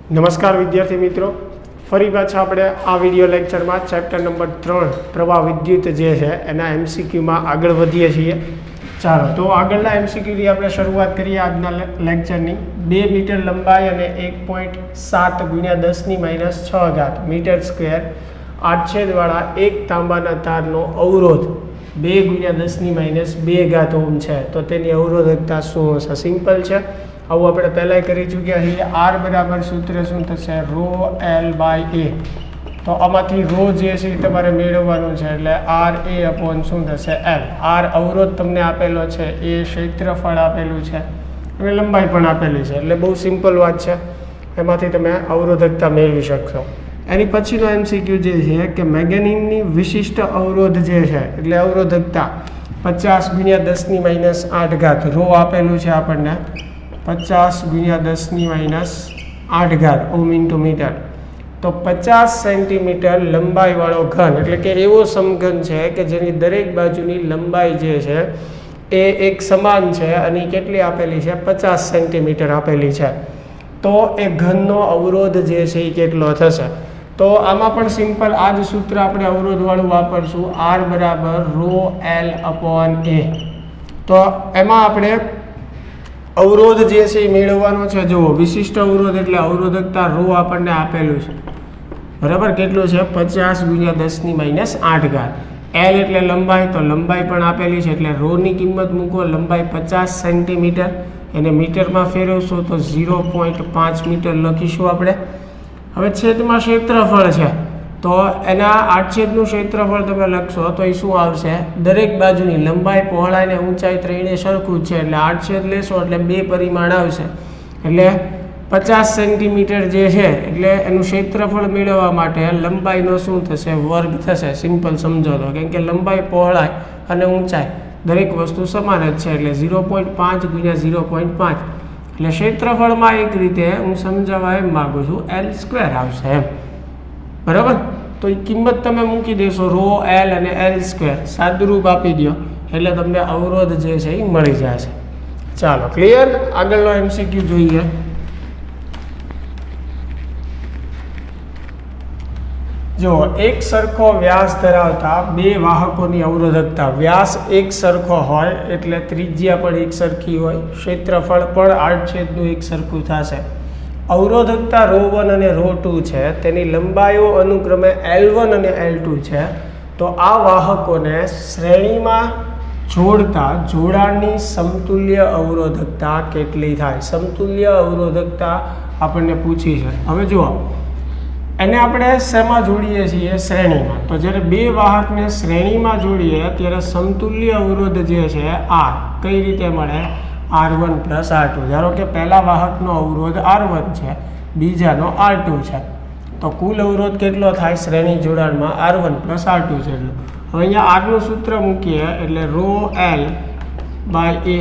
નમસ્કાર વિદ્યાર્થી મિત્રો, ફરી પાછા આપણે આ વિડીયો લેક્ચરમાં ચેપ્ટર નંબર 3 પ્રવાહ વિદ્યુત જે છે એના એમસીક્યુમાં આગળ વધીએ છીએ. ચાલો તો આગળના એમસીક્યુથી આપણે શરૂઆત કરીએ આજના લેક્ચરની. 2 મીટર લંબાઈ અને 1.7 × 10⁻6 મીટર સ્ક્વેર આડછેદવાળા એક તાંબાના તારનો અવરોધ 2 × 10⁻2 ઓહ્મ છે. તો તેની અવરોધકતા શું હશે? સિમ્પલ છે, આવું આપણે પહેલાં કરી ચૂક્યા છીએ. આર બરાબર સૂત્ર શું થશે? ρ L/A. તો આમાંથી ρ જે છે એ તમારે મેળવવાનું છે, એટલે આર એ અપોન શું થશે? L. આર અવરોધ તમને આપેલો છે, એ ક્ષેત્રફળ આપેલું છે અને લંબાઈ પણ આપેલી છે, એટલે બહુ સિમ્પલ વાત છે. એમાંથી તમે અવરોધકતા મેળવી શકશો. એની પછીનો એમસીક્યુ જે છે કે મેંગેનીઝની વિશિષ્ટ અવરોધ જે છે એટલે અવરોધકતા 50 × 10⁻8 ρ આપેલું છે આપણને. 50 × 10⁻8 ઓહ્મ ઇન્ટુ મીટર. તો 50 સેન્ટીમીટર લંબાઈવાળો ઘન, એટલે કે એવો સમઘન છે કે જેની દરેક બાજુની લંબાઈ જે છે એ એક સમાન છે અને કેટલી આપેલી છે? 50 સેન્ટીમીટર આપેલી છે. તો એ ઘનનો અવરોધ જે છે એ કેટલો થશે? તો આમાં પણ સિમ્પલ આ જ સૂત્ર આપણે અવરોધવાળું વાપરશું. આર બરાબર ρ L/A. તો એમાં આપણે અવરોધ જે છે એ મેળવવાનો છે. જુઓ, વિશિષ્ટ અવરોધ એટલે અવરોધકતા ρ આપણને આપેલું છે, બરાબર. કેટલું છે? 50 × 10⁻8. L એટલે લંબાઈ, તો લંબાઈ પણ આપેલી છે, એટલે ρની કિંમત મૂકો. લંબાઈ 50 સેન્ટીમીટર, એને મીટરમાં ફેરવશો તો 0.5 મીટર લખીશું આપણે. હવે છેદમાં ક્ષેત્રફળ છે, તો એના આડછેદનું ક્ષેત્રફળ તમે લખશો તો એ શું આવશે? દરેક બાજુની લંબાઈ, પહોળાઈ અને ઊંચાઈ ત્રણે સરખું જ છે, એટલે આડછેદ લેશો એટલે 2 પરિમાણ આવશે. એટલે 50 સેન્ટીમીટર જે છે એટલે એનું ક્ષેત્રફળ મેળવવા માટે લંબાઈનો શું થશે? વર્ગ થશે. સિમ્પલ સમજો તો, કેમ કે લંબાઈ, પહોળાઈ અને ઊંચાઈ દરેક વસ્તુ સમાન જ છે, એટલે 0.5 × 0.5. એટલે ક્ષેત્રફળમાં એક રીતે હું સમજાવવા એમ માગું છું L² આવશે એમ, બરાબર. તો એ કિંમત તમે મૂકી દેશો, ρ L અને L², સાદુરૂપ આપી દો એટલે તમને અવરોધ જે છે એ મળી જશે. ચાલો, ક્લિયર? આગળનો એમસીક્યુ જોઈએ. જો એક સરખો વ્યાસ ધરાવતા 2 વાહકોની અવરોધકતા, વ્યાસ એક સરખો હોય એટલે ત્રિજ્યા પણ એક સરખી હોય, ક્ષેત્રફળ પણ આડછેદનું એક સરખું થશે. અવરોધકતા ρ1 અને ρ2 છે, તેની લંબાઈઓ અનુક્રમે L1 અને L2 છે. તો આ વાહકોને શ્રેણીમાં જોડતા જોડાણની સમતુલ્ય અવરોધકતા કેટલી થાય? સમતુલ્ય અવરોધકતા આપણને પૂછી છે. હવે જુઓ, એને આપણે શેમાં જોડીએ છીએ? શ્રેણીમાં. તો જ્યારે 2 વાહકને શ્રેણીમાં જોડીએ ત્યારે સમતુલ્ય અવરોધ જે છે R કઈ રીતે મળે? R1 + R2. ધારો કે પહેલા વાહકનો અવરોધ R1 છે, બીજાનો R2 છે, તો કુલ અવરોધ કેટલો થાય શ્રેણી જોડાણમાં? R1 + R2 છે. હવે અહીંયા R નું સૂત્ર મૂકીએ એટલે ρ L/A.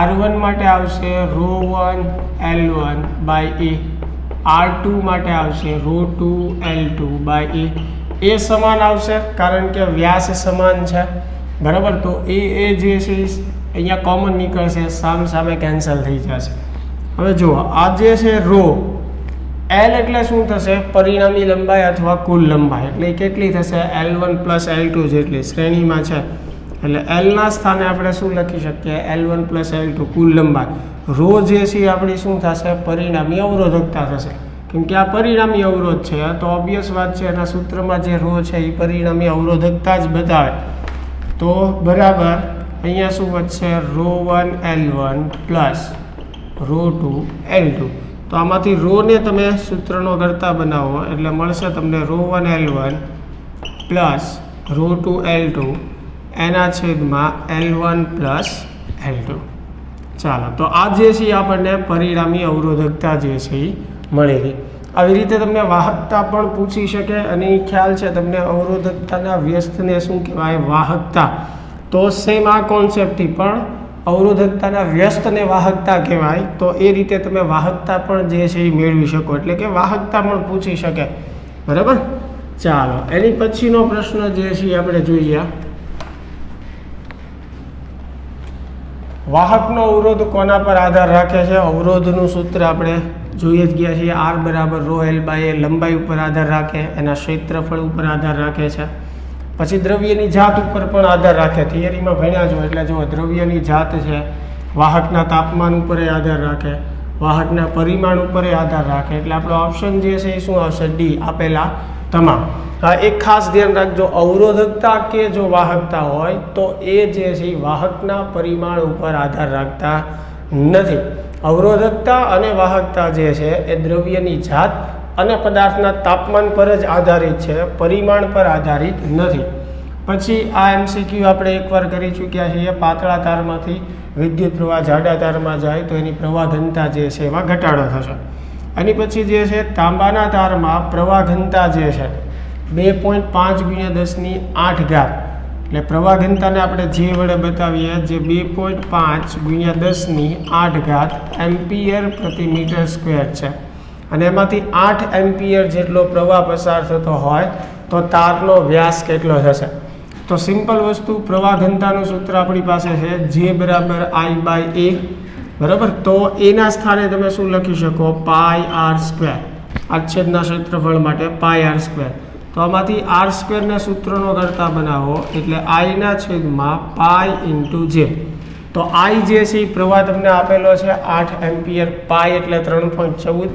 R1 માટે આવશે ρ1 L1/A. R2 માટે આવશે ρ2 L2/A. એ સમાન આવશે કારણ કે વ્યાસ સમાન છે, બરાબર. તો એ જે છે અહીંયા કોમન નીકળશે, સામે કેન્સલ થઈ જશે. હવે જુઓ, આ જે છે ρ L એટલે શું થશે? પરિણામી લંબાઈ અથવા કુલ લંબાઈ. એટલે કેટલી થશે? L1 + L2 જેટલી શ્રેણીમાં છે, એટલે Lના સ્થાને આપણે શું લખી શકીએ? L1 + L2 કુલ લંબાઈ. ρ જે છે આપણી શું થશે? પરિણામી અવરોધકતા થશે, કેમ કે આ પરિણામી અવરોધ છે. તો ઓબ્વિયસ વાત છે, એના સૂત્રમાં જે ρ છે એ પરિણામી અવરોધકતા જ બતાવે. તો બરાબર અહીંયા શું વધશે? ρ1 L1 + ρ2 L2. તો આમાંથી ρને તમે સૂત્રનો કરતા બનાવો એટલે મળશે તમને ρ1 L1 + ρ2 L2 એના છેદમાં L1 + L2. ચાલો, તો આ જે છે આપણને પરિણામી અવરોધકતા જે છે એ મળી ગઈ. આવી રીતે તમને વાહકતા પણ પૂછી શકે, અને એ ખ્યાલ છે તમને અવરોધકતાના વ્યસ્તને શું કહેવાય? વાહકતા. તો સેમ આ કોન્સેપ્ટથી પણ અવરોધકતાના વ્યસ્તને વાહકતા કહેવાય. તો એ રીતે તમે વાહકતા પણ જે છે એ મેળવી શકો, એટલે કે વાહકતા પણ પૂછી શકે, બરાબર. ચાલો, એની પછીનો પ્રશ્ન જે છે આપણે જોઈએ. વાહકનો અવરોધ કોના પર આધાર રાખે છે? અવરોધનું સૂત્ર આપણે જોઈએ જ ગયા છીએ, R બરાબર ρ L/A, લંબાઈ ઉપર આધાર રાખે, એના ક્ષેત્રફળ ઉપર આધાર રાખે છે. પછી દ્રવ્યની જાત ઉપર પણ આધાર રાખે, થિયરીમાં ભણ્યા છો એટલે જો દ્રવ્યની જાત છે, વાહકના તાપમાન ઉપર આધાર રાખે, વાહકના પરિમાણ ઉપર આધાર રાખે. એટલે આપણો ઓપ્શન જે છે એ શું આવશે? ડી, આપેલા તમામ. હા, એક ખાસ ધ્યાન રાખજો, અવરોધકતા કે જો વાહકતા હોય તો એ જે છે એ વાહકના પરિમાણ ઉપર આધાર રાખતા નથી. અવરોધકતા અને વાહકતા જે છે એ દ્રવ્યની જાત અને પદાર્થના તાપમાન પર જ આધારિત છે, પરિમાણ પર આધારિત નથી. પછી આ MCQ આપણે એકવાર કરી ચૂક્યા છીએ, પાતળા તારમાંથી વિદ્યુત પ્રવાહ જાડા તારમાં જાય તો એની પ્રવાહ ઘનતા જે છે એમાં ઘટાડો થશે. એની પછી જે છે તાંબાના તારમાં પ્રવાહ ઘનતા જે છે 2.5 × 10⁸, એટલે પ્રવાહ ઘનતાને આપણે જે વડે બતાવીએ, જે 2.5 × 10⁸ એમ્પિયર પ્રતિ મીટર સ્ક્વેર છે. અને એમાંથી 8 એમ્પિયર જેટલો પ્રવાહ પસાર થતો હોય તો તારનો વ્યાસ કેટલો થશે? તો સિમ્પલ વસ્તુ, પ્રવાહ ઘનતાનું સૂત્ર આપણી પાસે છે J બરાબર I/A, બરાબર. તો એના સ્થાને તમે શું લખી શકો? πr², આચ્છેદના ક્ષેત્રફળ માટે πr². તો આમાંથી r² ના સૂત્રનો કરતા બનાવો એટલે I/π × J. તો I જે છે એ પ્રવાહ તમને આપેલો છે 8 એમ્પિયર, પાઈ એટલે 3.14,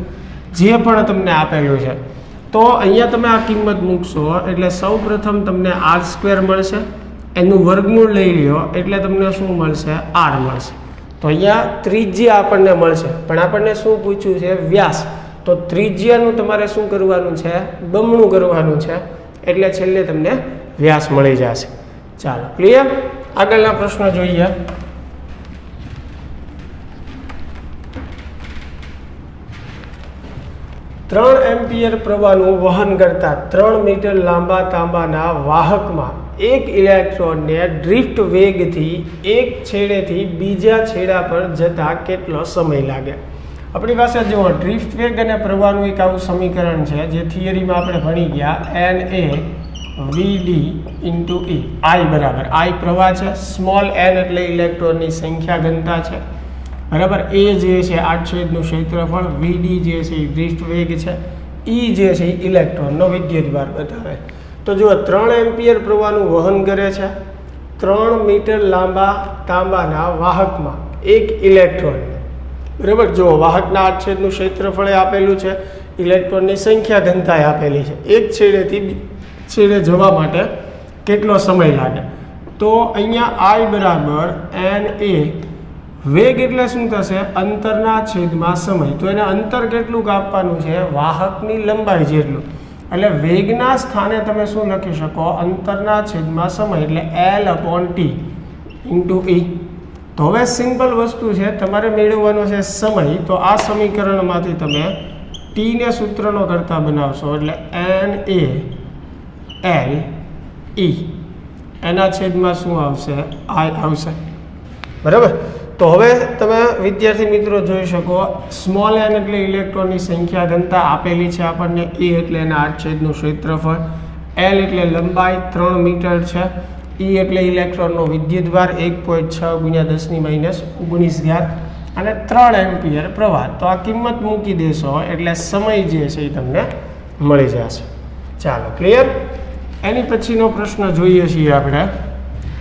જે પણ તમને આપેલું છે. તો અહીંયા તમે આ કિંમત મૂકશો એટલે સૌ પ્રથમ તમને r² મળશે, એનું વર્ગમૂળ લઈ લ્યો એટલે તમને શું મળશે? r મળશે. તો અહીંયા ત્રિજ્યા આપણને મળશે, પણ આપણને શું પૂછ્યું છે? વ્યાસ. તો ત્રિજ્યાનું તમારે શું કરવાનું છે? બમણું કરવાનું છે, એટલે છેલ્લે તમને વ્યાસ મળી જશે. ચાલો, ક્લિયર? આગળના પ્રશ્ન જોઈએ. 3 એમ્પિયર પ્રવાહનું વહન કરતા 3 મીટર લાંબા તાંબાના વાહકમાં એક ઇલેક્ટ્રોનને ડ્રિફ્ટ વેગથી એક છેડેથી બીજા છેડા પર જતા કેટલો સમય લાગે? આપણી પાસે જો ડ્રિફ્ટ વેગ અને પ્રવાહનું એક આવું સમીકરણ છે, જે થિયરીમાં આપણે ભણી ગયા, NA/VD × E. I બરાબર, I પ્રવાહ છે, સ્મોલ n એટલે ઇલેક્ટ્રોનની સંખ્યા ઘનતા છે, બરાબર. એ જે છે આડછેદનું ક્ષેત્રફળ, VD જે છે એ ડ્રિફ્ટ વેગ છે, E જે છે એ ઇલેક્ટ્રોનનો વિદ્યુતભાર બતાવે. તો જો 3 એમ્પિયર પ્રવાહનું વહન કરે છે 3 મીટર લાંબા તાંબાના વાહકમાં એક ઇલેક્ટ્રોન, બરાબર. જો વાહકના આડછેદનું ક્ષેત્રફળ આપેલું છે, ઇલેક્ટ્રોનની સંખ્યા ઘનતા આપેલી છે, એક છેડેથી છેડે જવા માટે કેટલો સમય લાગે? તો અહીંયા I બરાબર NA, વેગ એટલે શું થશે? અંતરના છેદમાં સમય. તો એને અંતર કેટલું આપવાનું છે? વાહકની લંબાઈ જેટલું. એટલે વેગના સ્થાને તમે શું લખી શકો? અંતરના છેદમાં સમય, એટલે L/T × E. તો હવે સિમ્પલ વસ્તુ છે, તમારે મેળવવાનો છે સમય. તો આ સમીકરણમાંથી તમે T ને સૂત્રનો કરતા બનાવશો એટલે NA/L/E, એના છેદમાં શું આવશે? I આવશે, બરાબર. તો હવે તમે વિદ્યાર્થી મિત્રો જોઈ શકો, સ્મોલ n એટલે ઇલેક્ટ્રોનની સંખ્યા ઘનતા આપેલી છે આપણને, E એટલે એના આડછેદનું ક્ષેત્રફળ, L એટલે લંબાઈ 3 મીટર છે, E એટલે ઇલેક્ટ્રોનનો વિદ્યુતભાર 1.6 × 10⁻19 અને 3 એમ્પિયર પ્રવાહ. તો આ કિંમત મૂકી દેશો એટલે સમય જે છે એ તમને મળી જશે. ચાલો, ક્લિયર? એની પછીનો પ્રશ્ન જોઈએ છીએ આપણે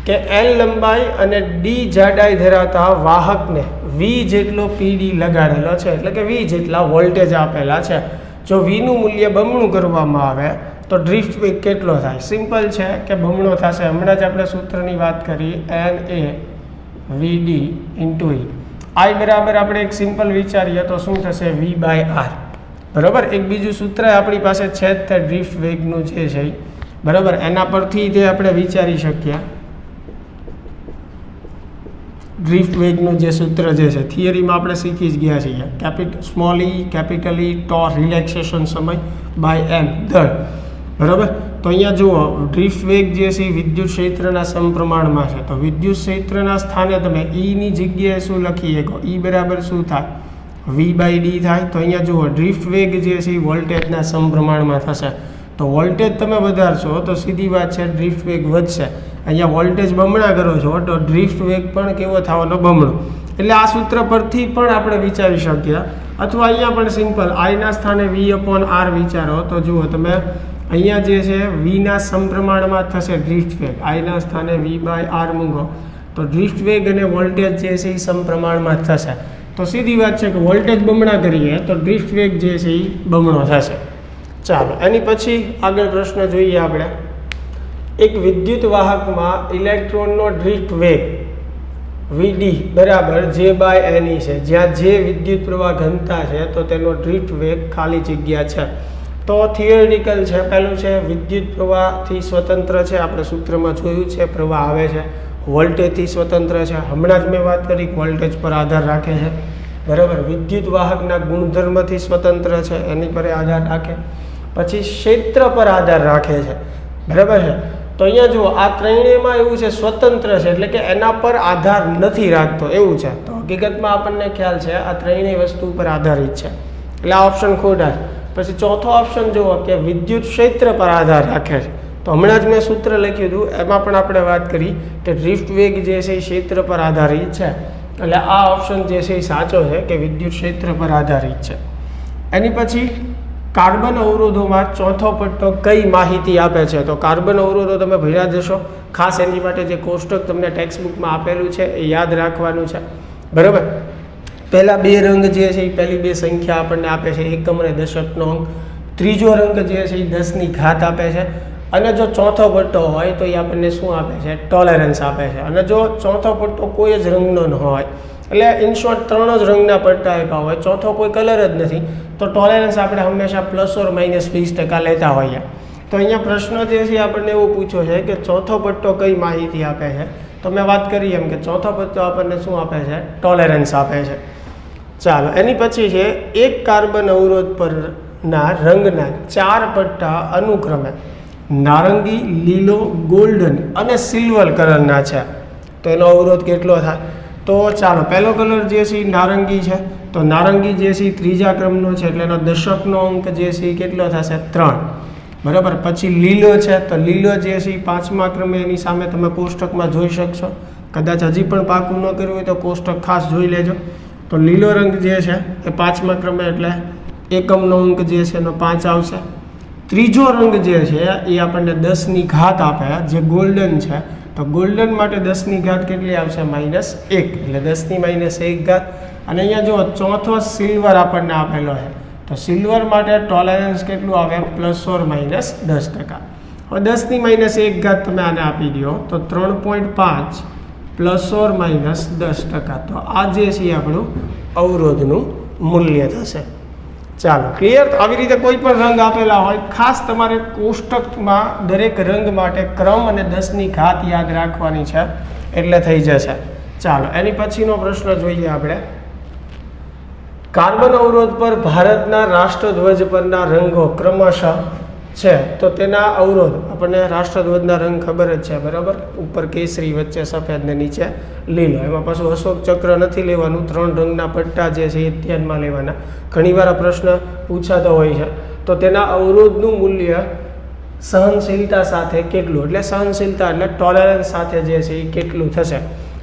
કે L લંબાઈ અને D જાડાઈ ધરાવતા વાહકને V જેટલો PD લગાડેલો છે, એટલે કે V જેટલા વોલ્ટેજ આપેલા છે. જો V નું મૂલ્ય બમણું કરવામાં આવે તો ડ્રિફ્ટ વેગ કેટલો થાય? સિમ્પલ છે કે બમણો થશે. હમણાં જ આપણે સૂત્રની વાત કરી, NA/VD × E. I બરાબર આપણે એક સિમ્પલ વિચારીએ તો શું થશે? V/R, બરાબર. એક બીજું સૂત્ર આપણી પાસે છે જ તે ડ્રિફ્ટ વેગનું જે છે, બરાબર. એના પરથી તે આપણે વિચારી શકીએ. ડ્રિફ્ટ વેગનું જે સૂત્ર જે છે થિયરીમાં આપણે શીખી જ ગયા છીએ, small E, capital E, ટોર relaxation સમય / m દર, બરાબર. તો અહીંયા જુઓ, ડ્રિફ્ટ વેગ જે છે વિદ્યુત ક્ષેત્રના સમપ્રમાણમાં છે. તો વિદ્યુત ક્ષેત્રના સ્થાને તમે E ની જગ્યાએ શું લખી શકો? E બરાબર શું થાય? V/D થાય. તો અહીંયા જુઓ, ડ્રિફ્ટ વેગ જે છે એ વોલ્ટેજના સમપ્રમાણમાં થશે. તો વોલ્ટેજ તમે વધારશો તો સીધી વાત છે ડ્રિફ્ટ વેગ વધશે. અહીંયા વોલ્ટેજ બમણા કરો છો તો ડ્રિફ્ટ વેગ પણ કેવો થવાનો બમણો. એટલે આ સૂત્ર પરથી પણ આપણે વિચારી શકીએ, અથવા અહીંયા પણ સિમ્પલ આઈના સ્થાને V/R વિચારો તો જુઓ તમે અહીંયા જે છે વીના સમપ્રમાણમાં થશે ડ્રિફ્ટ વેગ, આઈના સ્થાને V/R મૂકો તો ડ્રિફ્ટ વેગ અને વોલ્ટેજ જે છે એ સમપ્રમાણમાં થશે. તો સીધી વાત છે કે વોલ્ટેજ બમણા કરીએ તો ડ્રિફ્ટ વેગ જે છે એ બમણો થશે. ચાલો એની પછી આગળ પ્રશ્ન જોઈએ આપણે. એક વિદ્યુત વાહકમાં ઇલેક્ટ્રોનનો ડ્રિફ્ટ વેગ Vd બરાબર J/Ne છે, જ્યાં જે વિદ્યુત પ્રવાહ ઘનતા છે તો તેનો ડ્રિફ્ટ વેગ ખાલી જગ્યા છે. તો થિયરિટિકલ છે, પહેલું છે વિદ્યુત પ્રવાહથી સ્વતંત્ર છે, આપણે સૂત્રમાં જોયું છે પ્રવાહ આવે છે, વોલ્ટેજથી સ્વતંત્ર છે, હમણાં જ મેં વાત કરી વોલ્ટેજ પર આધાર રાખે છે બરાબર, વિદ્યુત વાહકના ગુણધર્મથી સ્વતંત્ર છે એની પર આધાર રાખે, પછી ક્ષેત્ર પર આધાર રાખે છે બરાબર છે. તો અહીંયા જુઓ આ ત્રણેયમાં એવું છે સ્વતંત્ર છે એટલે કે એના પર આધાર નથી રાખતો એવું છે. તો હકીકતમાં આપણને ખ્યાલ છે આ ત્રણેય વસ્તુ પર આધારિત છે એટલે આ ઓપ્શન ખોટા છે. પછી ચોથો ઓપ્શન જુઓ કે વિદ્યુત ક્ષેત્ર પર આધાર રાખે છે. તો હમણાં જ મેં સૂત્ર લખ્યું હતું એમાં પણ આપણે વાત કરી કે ડ્રિફ્ટ વેગ જે છે એ ક્ષેત્ર પર આધારિત છે, એટલે આ ઓપ્શન જે છે એ સાચો છે કે વિદ્યુત ક્ષેત્ર પર આધારિત છે. એની પછી કાર્બન અવરોધોમાં ચોથો પટ્ટો કઈ માહિતી આપે છે? તો કાર્બન અવરોધો તમે ભણ્યા જશો, ખાસ એની માટે જે કોષ્ટક તમને ટેક્સ્ટબુકમાં આપેલું છે એ યાદ રાખવાનું છે બરાબર. પહેલા બે રંગ જે છે એ પહેલી બે સંખ્યા આપણને આપે છે, એકમ અને દશકનો અંક. ત્રીજો રંગ જે છે એ 10ની ઘાત આપે છે, અને જો ચોથો પટ્ટો હોય તો એ આપણને શું આપે છે? ટોલરન્સ આપે છે. અને જો ચોથો પટ્ટો કોઈ જ રંગનો ન હોય, એટલે ઇન શોર્ટ 3 જ રંગના પટ્ટા આપ્યા હોય, ચોથો કોઈ કલર જ નથી, તો ટોલરન્સ આપણે હંમેશા +or-20% લેતા હોઈએ. તો અહીંયા પ્રશ્ન જે છે આપણને એવો પૂછ્યો છે કે ચોથો પટ્ટો કઈ માહિતી આપે છે? તો મેં વાત કરી એમ કે ચોથો પટ્ટો આપણને શું આપે છે? ટોલરન્સ આપે છે. ચાલો એની પછી છે એક કાર્બન અવરોધ પરના રંગના 4 પટ્ટા અનુક્રમે નારંગી, લીલો, ગોલ્ડન અને સિલ્વર કલરના છે, તો એનો અવરોધ કેટલો થાય? તો ચાલો પહેલો કલર જે છે એ નારંગી છે, તો નારંગી જે છે એ ત્રીજા ક્રમનો છે એટલે એનો દશકનો અંક જે છે એ કેટલો થશે? 3 બરાબર. પછી લીલો છે, તો લીલો જે છે એ 5મા ક્રમે, એની સામે તમે કોષ્ટકમાં જોઈ શકશો, કદાચ હજી પણ પાકું ન કર્યું હોય તો કોષ્ટક ખાસ જોઈ લેજો. તો લીલો રંગ જે છે એ 5મા ક્રમે એટલે એકમનો અંક જે છે એનો 5 આવશે. ત્રીજો રંગ જે છે એ આપણને 10ની ઘાત આપે, જે ગોલ્ડન છે, તો ગોલ્ડન માટે 10ની ઘાત કેટલી આવશે? -1, એટલે 10ની -1 ઘાત. અને અહીંયા જો ચોથો સિલ્વર આપણને આપેલો છે, તો સિલ્વર માટે ટોલરન્સ કેટલું આવે? +or-10%. હવે 10ની -1 ઘાત તમે આને આપી દો તો 3.5 +or-10%. તો આ જે છે આપણું અવરોધનું મૂલ્ય થશે. ચાલો ક્લિયર. આવી રીતે કોઈ પણ રંગ આપેલા હોય, ખાસ તમારે કોષ્ટકમાં દરેક રંગ માટે ક્રમ અને 10ની ઘાત યાદ રાખવાની છે એટલે થઈ જશે. ચાલો એની પછીનો પ્રશ્ન જોઈએ આપણે. કાર્બન અવરોધ પર ભારતના રાષ્ટ્રધ્વજ પરના રંગો ક્રમશઃ છે, તો તેના અવરોધ આપણને રાષ્ટ્રધ્વજના રંગ ખબર જ છે બરાબર, ઉપર કેસરી, વચ્ચે સફેદ ને નીચે લીલો. એમાં પાછું અશોક ચક્ર નથી લેવાનું, 3 રંગના પટ્ટા જે છે એ ધ્યાનમાં લેવાના. ઘણીવાર આ પ્રશ્ન પૂછાતો હોય છે. તો તેના અવરોધનું મૂલ્ય સહનશીલતા સાથે કેટલું, એટલે સહનશીલતા એટલે ટોલરન્સ સાથે જે છે એ કેટલું થશે?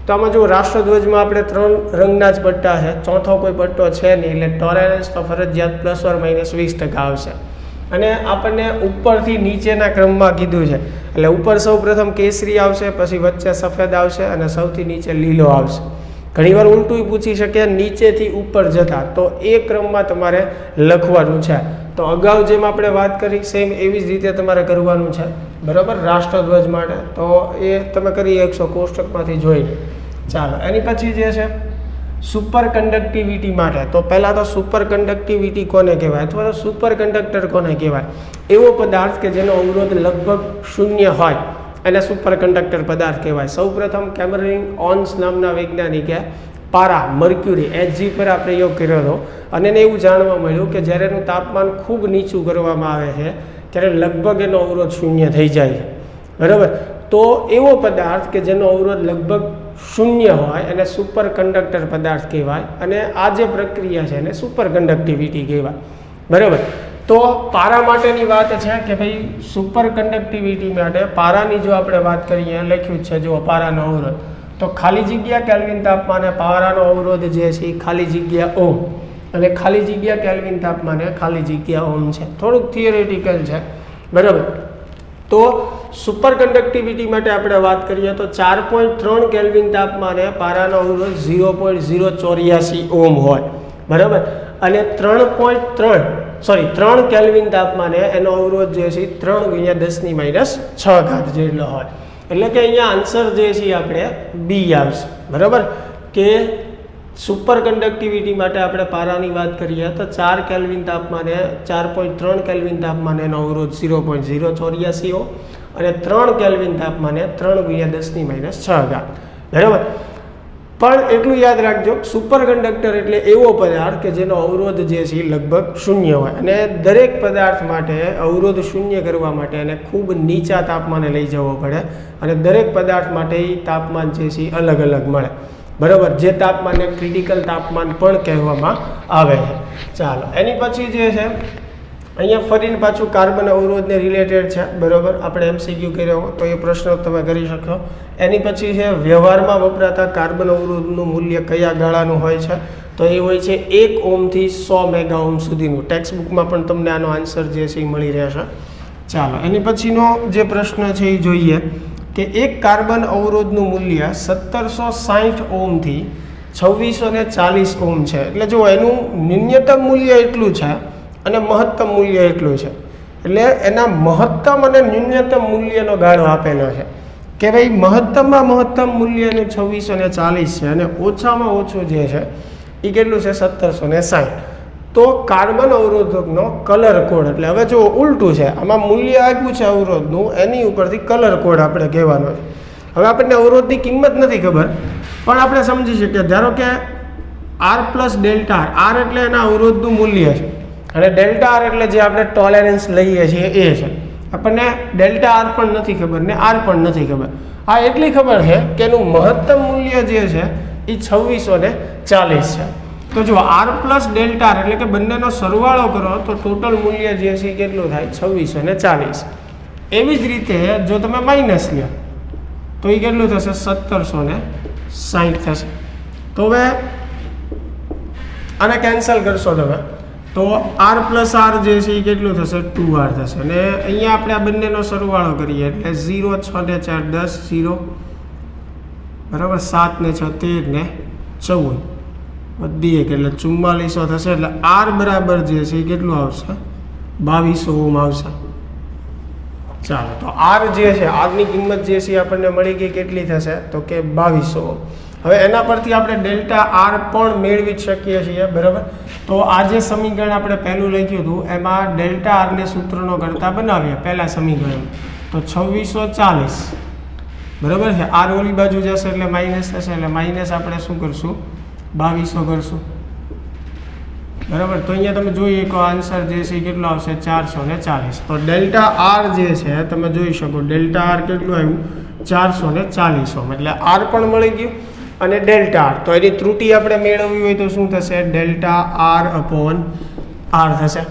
તો આમાં જો રાષ્ટ્રધ્વજમાં આપણે 3 રંગના જ પટ્ટા છે, ચોથો કોઈ પટ્ટો છે નહીં, એટલે ટોલરન્સ તો ફરજિયાત +or-20% આવશે. અને આપણને ઉપરથી નીચેના ક્રમમાં કીધું છે, એટલે ઉપર સૌ પ્રથમ કેસરી આવશે, પછી વચ્ચે સફેદ આવશે અને સૌથી નીચે લીલો આવશે. ઘણીવાર ઉલટું પૂછી શકે નીચેથી ઉપર જતા, તો એ ક્રમમાં તમારે લખવાનું છે. તો અગાઉ જેમ આપણે વાત કરી સેમ એવી જ રીતે તમારે કરવાનું છે બરાબર, રાષ્ટ્રધ્વજ માટે. તો એ તમે કરી શકશો કોષ્ટકમાંથી જોઈને. ચાલો એની પછી જે છે સુપર કન્ડક્ટિવિટી માટે, તો પહેલાં તો સુપર કન્ડક્ટિવિટી કોને કહેવાય અથવા તો સુપર કન્ડક્ટર કોને કહેવાય? એવો પદાર્થ કે જેનો અવરોધ લગભગ 0 હોય એને સુપર કન્ડક્ટર પદાર્થ કહેવાય. સૌપ્રથમ કેમરિન ઓન્સ નામના વૈજ્ઞાનિકે મર્ક્યુરી Hg પર આ પ્રયોગ કર્યો હતો, અને એને એવું જાણવા મળ્યું કે જ્યારે એનું તાપમાન ખૂબ નીચું કરવામાં આવે છે ત્યારે લગભગ એનો અવરોધ 0 થઈ જાય છે બરાબર. તો એવો પદાર્થ કે જેનો અવરોધ લગભગ 0 હોય એને સુપર કન્ડક્ટર પદાર્થ કહેવાય, અને આ જે પ્રક્રિયા છે એને સુપર કન્ડક્ટિવિટી કહેવાય બરાબર. તો પારા માટેની વાત છે કે ભાઈ સુપર કન્ડક્ટિવિટી માટે પારાની જો આપણે વાત કરીએ, લખ્યું છે જો પારાનો અવરોધ, તો ખાલી જગ્યા કેલ્વિન તાપમાને પારાનો અવરોધ જે છે એ ખાલી જગ્યા ઓમ, અને ખાલી જગ્યા કેલ્વિન તાપમાને ખાલી જગ્યા ઓમ છે. થોડુંક થિયરેટિકલ છે, બરાબર. તો સુપર કન્ડક્ટિવિટી માટે આપણે વાત કરીએ તો 4.3 કેલ્વિન તાપમાને પારાનો અવરોધ 0.084 ઓમ હોય, બરાબર. અને 3 કેલ્વિન તાપમાને એનો અવરોધ જે છે 3 × 10⁻6 જેટલો હોય. એટલે કે અહીંયા આન્સર જે છે આપણે બી આવશે, બરાબર. કે સુપર કન્ડક્ટિવિટી માટે આપણે પારાની વાત કરીએ તો 4 કેલ્વિન તાપમાને 4.3 કેલ્વિન તાપમાને એનો અવરોધ 0.084 ઓમ અને 3 કેલ્વિન તાપમાને 3 × 10⁻6, બરાબર. પણ એટલું યાદ રાખજો, સુપર કંડક્ટર એટલે એવો પદાર્થ કે જેનો અવરોધ જે છે લગભગ શૂન્ય હોય, અને દરેક પદાર્થ માટે અવરોધ શૂન્ય કરવા માટે એને ખૂબ નીચા તાપમાને લઈ જવો પડે, અને દરેક પદાર્થ માટે એ તાપમાન જે છે અલગ અલગ મળે, બરાબર. જે તાપમાનને ક્રિટિકલ તાપમાન પણ કહેવામાં આવે છે. ચાલો, એની પછી જે છે અહીંયા ફરીને પાછું કાર્બન અવરોધને રિલેટેડ છે, બરાબર. આપણે MCQ કર્યો તો એ પ્રશ્ન તમે કરી શકો. એની પછી છે વ્યવહારમાં વપરાતા કાર્બન અવરોધનું મૂલ્ય કયા ગાળાનું હોય છે, તો એ હોય છે 1 ઓમથી 100 મેગા ઓમ સુધીનું. ટેક્સ્ટબુકમાં પણ તમને આનો આન્સર જે છે એ મળી રહેશે. ચાલો, એની પછીનો જે પ્રશ્ન છે એ જોઈએ કે એક કાર્બન અવરોધનું મૂલ્ય 1760 ઓમથી 2640 ઓમ છે. એટલે જો એનું ન્યૂનતમ મૂલ્ય એટલું છે અને મહત્તમ મૂલ્ય એટલું છે, એટલે એના મહત્તમ અને ન્યૂનતમ મૂલ્યનો ગાળો આપેલો છે કે ભાઈ મહત્તમમાં મહત્તમ મૂલ્યનું 2640 છે અને ઓછામાં ઓછું જે છે એ કેટલું છે 1760. તો કાર્બન અવરોધકનો કલર કોડ, એટલે હવે જો ઉલટું છે, આમાં મૂલ્ય આપ્યું છે અવરોધનું, એની ઉપરથી કલર કોડ આપણે કહેવાનો છે. હવે આપણને અવરોધની કિંમત નથી ખબર, પણ આપણે સમજી શકીએ. ધારો કે R + ડેલ્ટા R એટલે એના અવરોધનું મૂલ્ય છે, અને ડેલ્ટા R એટલે જે આપણે ટોલેરન્સ લઈએ છીએ એ છે. આપણને ડેલ્ટા R પણ નથી ખબર ને R પણ નથી ખબર. આ એટલી ખબર છે કે એનું મહત્તમ મૂલ્ય જે છે એ 2640 છે. તો જો R + ડેલ્ટા R એટલે કે બંનેનો સરવાળો કરો તો ટોટલ મૂલ્ય જે છે એ કેટલું થાય 2640. એવી જ રીતે જો તમે માઇનસ લ્યો તો એ કેટલું થશે 1760 થશે. તો હવે આને કેન્સલ કરશો તમે તો R + R જે છે એ કેટલું થશે 2R થશે. અને અહીંયા આપણે આ બંનેનો સરવાળો કરીએ એટલે 0 6 ને 4 10 0, બરાબર. 7 ને 6 13 ને 14 બધી એક એટલે 4400 થશે. એટલે R બરાબર જે છે એ કેટલું આવશે 2200 ઓમ આવશે. ચાલો, તો R જે છે, R ની કિંમત જે છે આપણને મળી ગઈ, કેટલી થશે તો કે 2200 ઓમ. હવે એના પરથી આપણે ડેલ્ટા R પણ મેળવી શકીએ છીએ, બરાબર. તો આ જે સમીકરણ આપણે પહેલું લખ્યું હતું એમાં ડેલ્ટા R ને સૂત્રનો કરતા બનાવીએ પહેલા સમીકરણ, તો 2640, બરાબર છે. R ઓલી બાજુ જશે એટલે માઇનસ થશે, એટલે માઇનસ આપણે શું કરશું 2200 કરશું, બરાબર. તો અહીંયા તમે જોઈએ કે આન્સર જે છે કેટલો આવશે 440. તો ડેલ્ટા R જે છે તમે જોઈ શકો, ડેલ્ટા R કેટલું આવ્યું 440 ઓમ. એટલે R પણ મળી ગયું અને ડેલ્ટા R. તો એની ત્રુટિ આપણે મેળવવી હોય તો શું થશે ડેલ્ટા R/R થશે.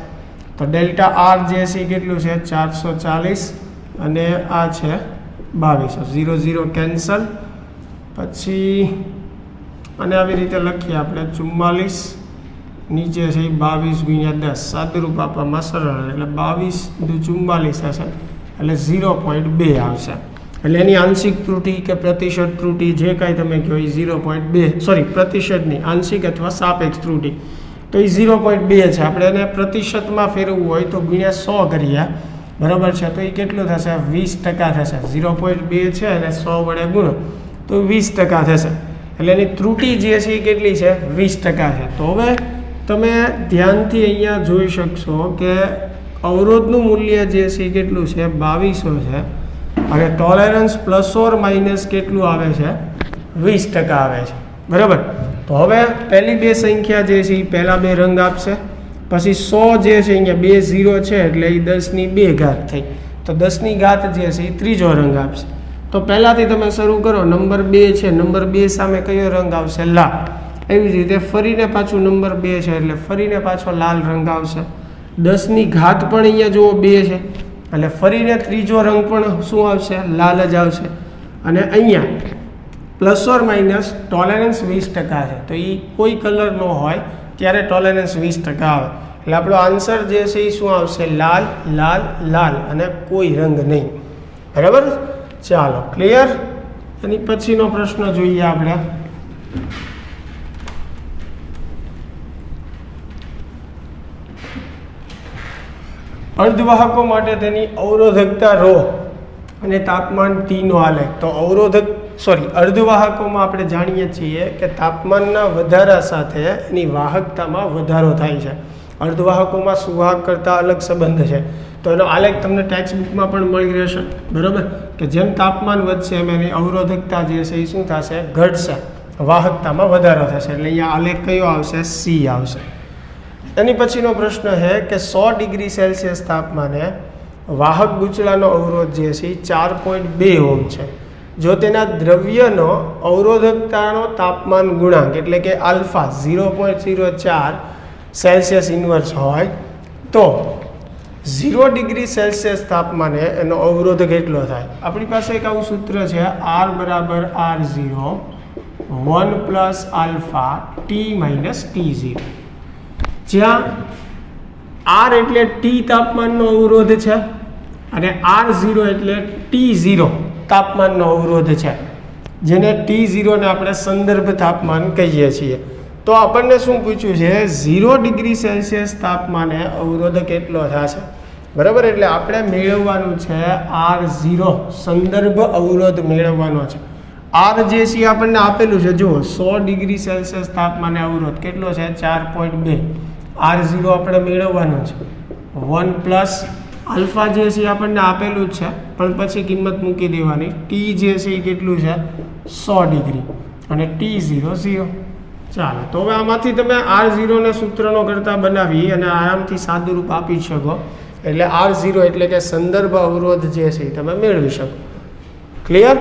તો ડેલ્ટા R જે છે કેટલું છે 440 અને આ છે 2200. 0 0 કેન્સલ. પછી અને આવી રીતે લખીએ આપણે 44, નીચે છે 22 × 10, સાદુરૂપ આપવામાં સરળ, એટલે 22 × 44 થશે, એટલે 0.2 આવશે. એટલે એની આંશિક ત્રુટિ કે પ્રતિશત ત્રુટિ જે કાંઈ તમે કહો એ 0.2, સોરી પ્રતિશતની આંશિક અથવા સાપેક્ષ ત્રુટિ, તો એ 0.2 છે. આપણે એને પ્રતિશતમાં ફેરવવું હોય તો × 100 કરીએ, બરાબર છે. તો એ કેટલું થશે 20% થશે. 0.2 છે અને 100 વડે ગુણો તો 20% થશે. એટલે એની ત્રુટિ જે છે એ કેટલી છે 20% છે. તો હવે તમે ધ્યાનથી અહીંયા જોઈ શકશો કે અવરોધનું મૂલ્ય જે છે એ કેટલું છે 2200 છે, અને ટોલરન્સ ± કેટલું આવે છે 20% આવે છે, બરાબર. તો હવે પહેલી બે સંખ્યા જે છે એ પહેલા બે રંગ આપશે, પછી 100 જે છે અહીંયા 2 0 છે એટલે એ 10⁻2 થઈ, તો 10ની ઘાત જે છે એ ત્રીજો રંગ આપશે. તો પહેલાંથી તમે શરૂ કરો, નંબર 2 છે, નંબર 2 સામે કયો રંગ આવશે લાલ. એવી જ રીતે ફરીને પાછું નંબર 2 છે એટલે ફરીને પાછો લાલ રંગ આવશે. 10ની ઘાત પણ અહીંયા જુઓ 2 છે, એટલે ફરીને ત્રીજો રંગ પણ શું આવશે? લાલ જ આવશે. અને અહીંયા પ્લસ ઓર માઇનસ ટોલરન્સ 20% છે, તો એ કોઈ કલર ન હોય ત્યારે ટોલરન્સ 20% આવે. એટલે આપણો આન્સર જે છે એ શું આવશે? લાલ, લાલ, લાલ અને કોઈ રંગ નહીં. બરાબર? ચાલો, ક્લિયર? એની પછીનો પ્રશ્ન જોઈએ આપણે. અર્ધવાહકો માટે તેની અવરોધકતા ρ અને તાપમાન T નો આલેખ. તો અર્ધવાહકોમાં આપણે જાણીએ છીએ કે તાપમાનના વધારા સાથે એની વાહકતામાં વધારો થાય છે. અર્ધવાહકોમાં સુવાહક કરતાં અલગ સંબંધ છે. તો એનો આલેખ તમને ટેક્સ્ટ બુકમાં પણ મળી રહેશે. બરાબર? કે જેમ તાપમાન વધશે એમ એની અવરોધકતા જે છે એ શું થશે? ઘટશે, વાહકતામાં વધારો થશે. એટલે અહીંયા આલેખ કયો આવશે? C આવશે. એની પછીનો પ્રશ્ન છે કે 100 ડિગ્રી સેલ્સિયસ તાપમાને વાહક ગૂંચળાનો અવરોધ જે છે એ 4.2 ઓહ્મ છે. જો તેના દ્રવ્યનો અવરોધકતાનો તાપમાન ગુણાંક એટલે કે આલ્ફા 0.04 સેલ્સિયસ ઇન્વર્સ હોય તો 0 ડિગ્રી સેલ્સિયસ તાપમાને એનો અવરોધ કેટલો થાય? આપણી પાસે એક આવું સૂત્ર છે, R બરાબર R0 1 plus alpha T minus T0, જ્યાં R એટલે T તાપમાનનો અવરોધ છે અને R0 એટલે T0 તાપમાનનો અવરોધ છે, જેને T0 ને આપણે સંદર્ભ તાપમાન કહીએ છીએ. તો આપણને શું પૂછ્યું છે? 0 ડિગ્રી સેલ્સિયસ તાપમાને અવરોધ કેટલો થશે? બરાબર? એટલે આપણે મેળવવાનું છે R0, સંદર્ભ અવરોધ મેળવવાનો છે. R જે છે આપણને આપેલું છે, જુઓ 100 ડિગ્રી સેલ્સિયસ તાપમાને અવરોધ કેટલો છે? 4.2. R0 આપણે મેળવવાનું છે. 1 પ્લસ આલ્ફા જે છે આપણને આપેલું જ છે, પણ પછી કિંમત મૂકી દેવાની. T જે છે એ કેટલું છે? 100 ડિગ્રી અને T0 0. ચાલો, તો હવે આમાંથી તમે R0 ને સૂત્રનો કરતા બનાવી અને આરામથી સાદું રૂપ આપી શકો. એટલે R0 એટલે કે સંદર્ભ અવરોધ જે છે એ તમે મેળવી શકો. ક્લિયર?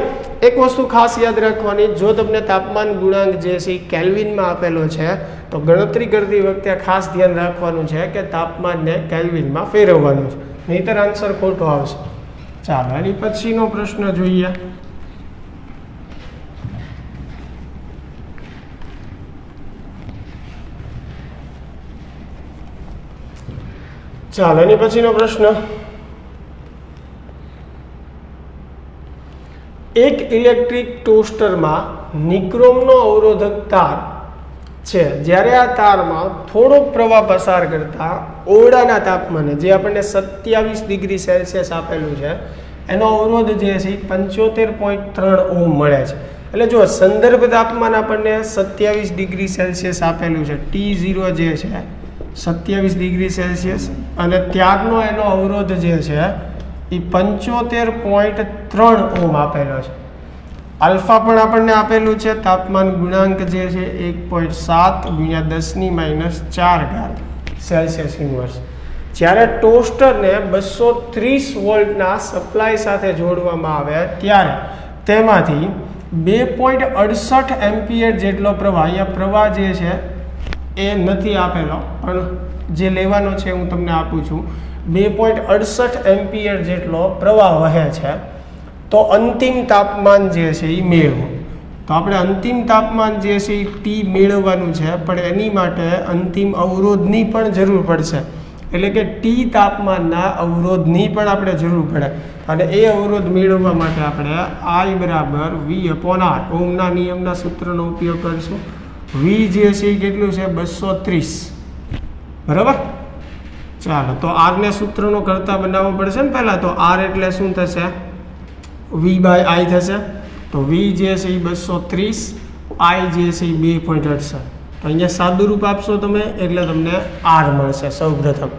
એક વસ્તુ ખાસ યાદ રાખવાની, જો તમને તાપમાન ગુણાંક જે છે એ કેલ્વિનમાં આપેલો છે તો ગણતરી કરતી વખતે ખાસ ધ્યાન રાખવાનું છે કે તાપમાનને કેલ્વિનમાં ફેરવવાનું છે, નહીંતર આન્સર ખોટો આવશે. ચાલો, એની પછીનો પ્રશ્ન જોઈએ. ચાલો, એની પછીનો પ્રશ્ન. એક ઇલેક્ટ્રિક ટોસ્ટરમાં નિક્રોમનો અવરોધક તાર છે. જ્યારે આ તારમાં થોડોક પ્રવાહ પસાર કરતા ઓરડાના તાપમાને, જે આપણને 27 ડિગ્રી સેલ્સિયસ આપેલું છે, એનો અવરોધ જે છે 75.3 ઓહ્મ મળે છે. એટલે જો સંદર્ભ તાપમાન આપણને 27 ડિગ્રી સેલ્સિયસ આપેલું છે, T0 જે છે 27 ડિગ્રી સેલ્સિયસ, અને ત્યારનો એનો અવરોધ જે છે એ 75.3 ઓહ્મ આપેલો છે. આલ્ફા પણ આપણને આપેલું છે, તાપમાન ગુણાંક જે છે 1.7 × 10⁻⁴ સેલ્સિયસ ઇન્વર્સ. જ્યારે ટોસ્ટરને 230 વોલ્ટના સપ્લાય સાથે જોડવામાં આવે ત્યારે તેમાંથી 2.68 એમ્પિયર જેટલો પ્રવાહ, અહીંયા પ્રવાહ જે છે એ નથી આપેલો, પણ જે લેવાનો છે હું તમને આપું છું, 2.68 એમ્પિયર જેટલો પ્રવાહ વહે છે. તો અંતિમ તાપમાન જે છે એ મેળવો. તો આપણે અંતિમ તાપમાન જે છે એ T મેળવવાનું છે, પણ એની માટે અંતિમ અવરોધની પણ જરૂર પડશે. એટલે કે T તાપમાનના અવરોધની પણ આપણે જરૂર પડે, અને એ અવરોધ મેળવવા માટે આપણે I બરાબર V/R ઓહ્મના નિયમના સૂત્રનો ઉપયોગ કરીશું. V જે છે એ કેટલું છે? 230. બરાબર? ચાલો, તો R ને સૂત્રનો કરતા બનાવવો પડશે ને પહેલાં. તો R એટલે શું થશે? V/I થશે. તો V જે છે એ 230, I જે છે એ 2.68. તો અહીંયા સાદું રૂપ આપશો તમે એટલે તમને R મળશે સૌ પ્રથમ.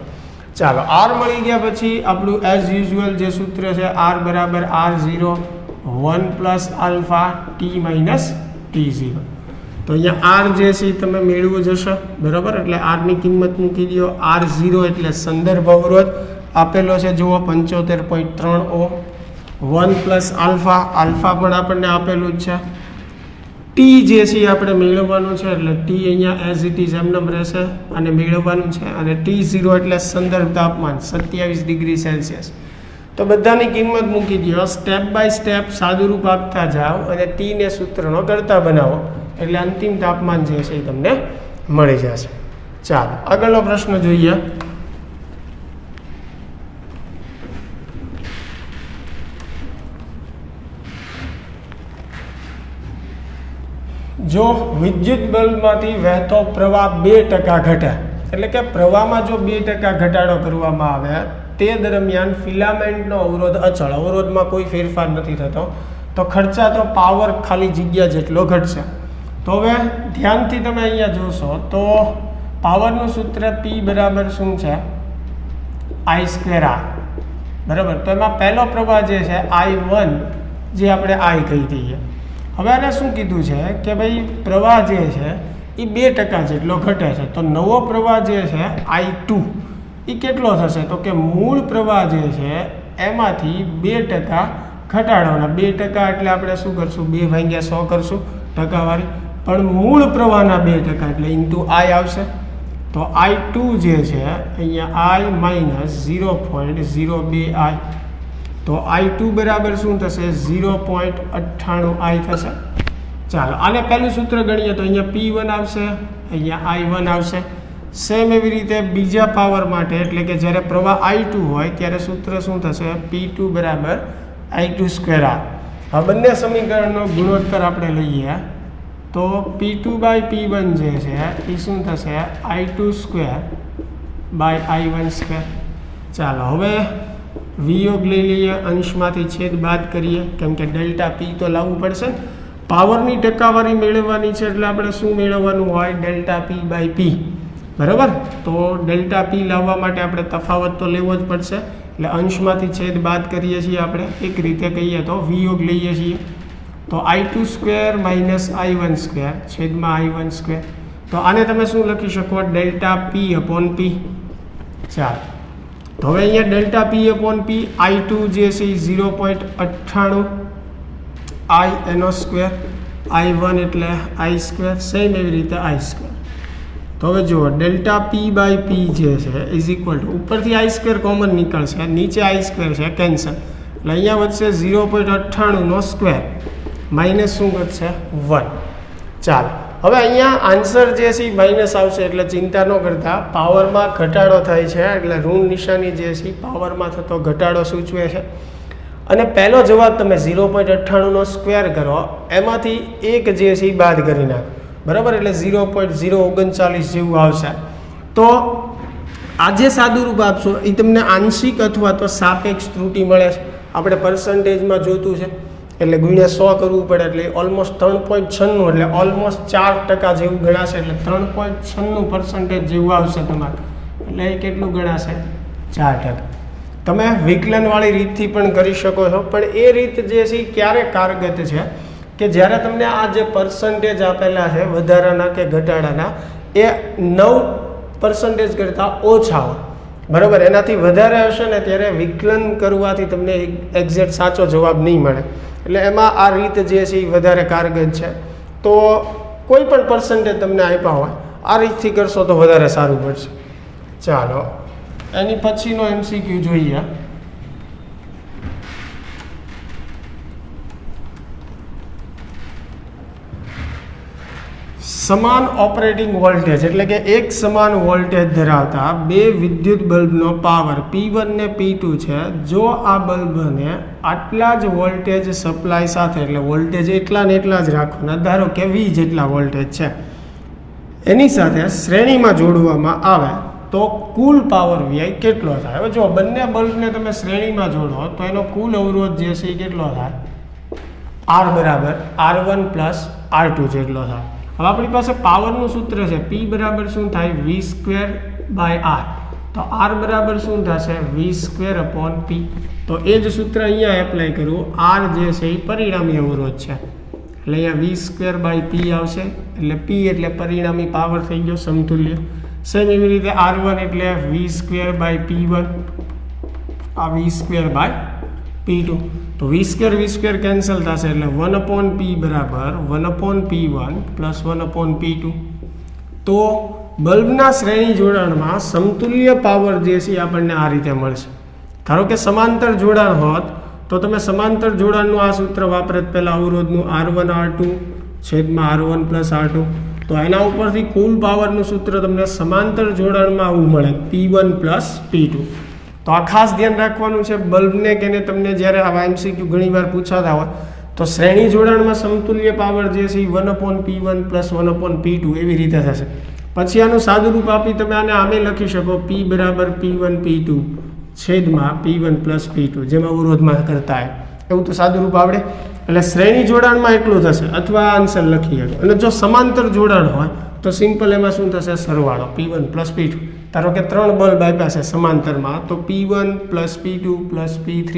ચાલો, R મળી ગયા પછી આપણું એઝ યુઝ્યુઅલ જે સૂત્ર છે, R બરાબર R0 1 plus alpha T minus T0. તો અહીંયા R જે છે એ તમે મેળવું જશે. બરાબર? એટલે R ની કિંમત મૂકી દો. R0 એટલે સંદર્ભ અવરોધ આપેલો છે, જુઓ 75.3 ઓહ્મ. 1 પ્લસ આલ્ફા, આલ્ફા પણ આપણને આપેલું જ છે ટી જે છે એ આપણે મેળવવાનું છે, એટલે ટી અહીંયા એઝ ઇટ ઇઝ એમનેમ રહેશે અને મેળવવાનું છે. અને T0 એટલે સંદર્ભ તાપમાન 27 ડિગ્રી સેલ્સિયસ. તો બધાની કિંમત મૂકી દો, સ્ટેપ બાય સ્ટેપ સાદુરૂપ આપતા જાઓ અને ટીને સૂત્રનો કરતા બનાવો એટલે અંતિમ તાપમાન જે છે એ તમને મળી જશે. ચાલો આગળનો પ્રશ્ન જોઈએ. જો વિદ્યુત બલ્બમાંથી વહેતો પ્રવાહ 2% ઘટે, એટલે કે પ્રવાહમાં જો 2% ઘટાડો કરવામાં આવે તે દરમિયાન ફિલામેન્ટનો અવરોધ અચળ, અવરોધમાં કોઈ ફેરફાર નથી થતો, તો ખર્ચાતો પાવર ખાલી જગ્યા જેટલો ઘટશે. તો હવે ધ્યાનથી તમે અહીંયા જોશો તો પાવરનું સૂત્ર P બરાબર શું છે? I²R, બરાબર. તો એમાં પહેલો પ્રવાહ જે છે I1, જે આપણે I કહી દઈએ. હવે આને શું કીધું છે કે ભાઈ પ્રવાહ જે છે એ 2% જેટલો ઘટે છે, તો નવો પ્રવાહ જે છે I2 એ કેટલો થશે? તો કે મૂળ પ્રવાહ જે છે એમાંથી 2% ઘટાડવાના. 2% એટલે આપણે શું કરશું? 2/100 કરશું ટકાવારી, પણ મૂળ પ્રવાહના 2% એટલે ઇન્ટુ I આવશે. તો I2 જે છે અહીંયા I - 0.02I, તો I2 બરાબર શું થશે? 0.98I થશે. ચાલો આને પહેલું સૂત્ર ગણીએ તો અહીંયા P1 આવશે, અહીંયા I1 આવશે. સેમ એવી રીતે બીજા પાવર માટે, એટલે કે જ્યારે પ્રવાહ I2 હોય ત્યારે સૂત્ર શું થશે? P2 બરાબર I2²R. હવે બંને સમીકરણનો ગુણોત્તર આપણે લઈએ તો P2/P1 જે છે એ શું થશે? I2²/I1². ચાલો હવે વિયોગ લઈ લઈએ, અંશમાંથી છેદ બાદ કરીએ, કેમ કે ડેલ્ટા P તો લાવવું પડશે. પાવરની ટકાવારી મેળવવાની છે એટલે આપણે શું મેળવવાનું હોય? ડેલ્ટા P/P, બરાબર. તો ડેલ્ટા P લાવવા માટે આપણે તફાવત તો લેવો જ પડશે, એટલે અંશમાંથી છેદ બાદ કરીએ છીએ આપણે. એક રીતે કહીએ તો વિયોગ લઈએ છીએ, તો I2² - I1² છેદમાં I1². તો આને તમે શું લખી શકો? Delta P/P. ચાલો તો હવે અહીંયા ડેલ્ટા P/P, I2 જે છે એ 0.98 I એનો સ્ક્વેર, I1 એટલે I², સેમ એવી રીતે I². તો હવે જુઓ ડેલ્ટા P/P જે છે ઇઝ ઇક્વલ ટુ, ઉપરથી I² કોમન નીકળશે, નીચે I² છે કેન્સલ, એટલે અહીંયા વધશે 0.98નો સ્ક્વેર માઇનસ શું વધશે? 1. ચાલો હવે અહીંયા આન્સર જે છે એ માઇનસ આવશે, એટલે ચિંતા ન કરતા. પાવરમાં ઘટાડો થાય છે એટલે ઋણ નિશાની જે છે પાવરમાં થતો ઘટાડો સૂચવે છે. અને પહેલો જવાબ તમે 0.98નો સ્ક્વેર કરો, એમાંથી એક જે છે એ બાદ કરી નાખો, બરાબર, એટલે 0.039 જેવું આવશે. તો આજે સાદુરૂપ આપશો એ તમને આંશિક અથવા તો સાપેક્ષ ત્રુટિ મળે છે. આપણે પર્સન્ટેજમાં જોતું છે એટલે ગુણ્યા 100 કરવું પડે, એટલે ઓલમોસ્ટ 3.96, એટલે ઓલમોસ્ટ 4% જેવું ગણાશે, એટલે 3.96% જેવું આવશે તમારે, એટલે એ કેટલું ગણાશે? 4%. તમે વિકલનવાળી રીતથી પણ કરી શકો છો, પણ એ રીત જે છે એ ક્યારે કારગત છે કે જ્યારે તમને આ જે પર્સન્ટેજ આપેલા છે વધારાના કે ઘટાડાના એ 9% કરતાં ઓછા હોય, બરાબર, એનાથી વધારે હશે ને ત્યારે વિકલન કરવાથી તમને એક્ઝેક્ટ સાચો જવાબ નહીં મળે. એટલે એમાં આ રીત જે છે એ વધારે કારગર છે. તો કોઈ પણ પર્સન્ટેજ તમને આપ્યા હોય આ રીતથી કરશો તો વધારે સારું પડશે. ચાલો એની પછીનો MCQ જોઈએ. સમાન ઓપરેટિંગ વોલ્ટેજ, એટલે કે એક સમાન વોલ્ટેજ ધરાવતા બે વિદ્યુત બલ્બનો પાવર P1 ને P2 છે. જો આ બલ્બને આટલા જ વોલ્ટેજ સપ્લાય સાથે, એટલે વોલ્ટેજ એટલા ને એટલા જ રાખવાના, ધારો કે V જેટલા વોલ્ટેજ છે, એની સાથે શ્રેણીમાં જોડવામાં આવે તો કુલ પાવર વ્યય કેટલો થાય? હવે જો બંને બલ્બને તમે શ્રેણીમાં જોડો તો એનો કુલ અવરોધ જે છે એ કેટલો થાય? R બરાબર R1 + R2 જેટલો થાય. હવે આપણી પાસે પાવરનું સૂત્ર છે P બરાબર શું થાય? V²/R. તો R બરાબર શું થશે? V²/P. તો એ જ સૂત્ર અહીંયા એપ્લાય કરવું. R જે છે એ પરિણામી અવરોધ છે, એટલે અહીંયા V²/P આવશે, એટલે P એટલે પરિણામી પાવર થઈ ગયો સમતુલ્ય. સેમ એવી રીતે R1 એટલે V²/P1, આ V²/P2. તો તો v² કેન્સલ થશે એટલે 1/p બરાબર 1/p1 પ્લસ 1/p2. તો બલ્બના શ્રેણી જોડાણમાં સમતુલ્ય પાવર જે છે આપણને આ રીતે મળશે. ધારો કે સમાંતર જોડાણ હોત તો તમે સમાંતર જોડાણનું આ સૂત્ર વાપરત, પહેલાં અવરોધનું R1R2 છેદમાં R1 પ્લસ R2. તો એના ઉપરથી કુલ પાવરનું સૂત્ર તમને સમાંતર જોડાણમાં આવું મળે P1 પ્લસ P2. તો આ ખાસ ધ્યાન રાખવાનું છે બલ્બને કે તમને જ્યારે આવા MCQ ઘણીવાર પૂછાતા હોય તો શ્રેણી જોડાણમાં સમતુલ્ય પાવર જે છે એ 1/P1 પ્લસ 1/P2 એવી રીતે થશે. પછી આનું સાદું રૂપ આપી તમે આને આમે લખી શકો P બરાબર P1 P2 છેદમાં P1 પ્લસ P2, જેમાં અવરોધમાં કરતા હોય એવું તો સાદું રૂપ આવડે. એટલે શ્રેણી જોડાણમાં એટલું થશે અથવા આન્સર લખી શકો. અને જો સમાંતર જોડાણ હોય તો સિમ્પલ એમાં શું થશે, સરવાળો P1 પ્લસ P2. ધારો કે 3 બલ્બ આપ્યા છે સમાંતરમાં તો P1 plus P2 plus P3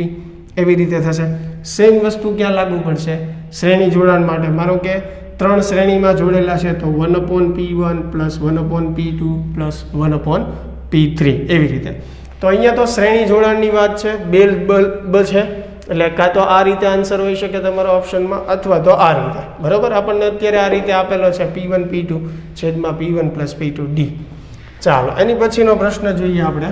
એવી રીતે થશે. સેમ વસ્તુ ક્યાં લાગુ પડશે, શ્રેણી જોડાણ માટે. માનો કે 3 શ્રેણીમાં જોડેલા છે તો 1/P1 plus 1/P2 plus 1/P3 એવી રીતે. તો અહીંયા તો શ્રેણી જોડાણની વાત છે, બે બલ્બ છે એટલે કાં તો આ રીતે આન્સર હોઈ શકે તમારો ઓપ્શનમાં અથવા તો આ રીતે. બરાબર, આપણને અત્યારે આ રીતે આપેલો છે P1 P2 છેદમાં P1 પ્લસ P2 D. ચાલો એની પછીનો પ્રશ્ન જોઈએ આપણે.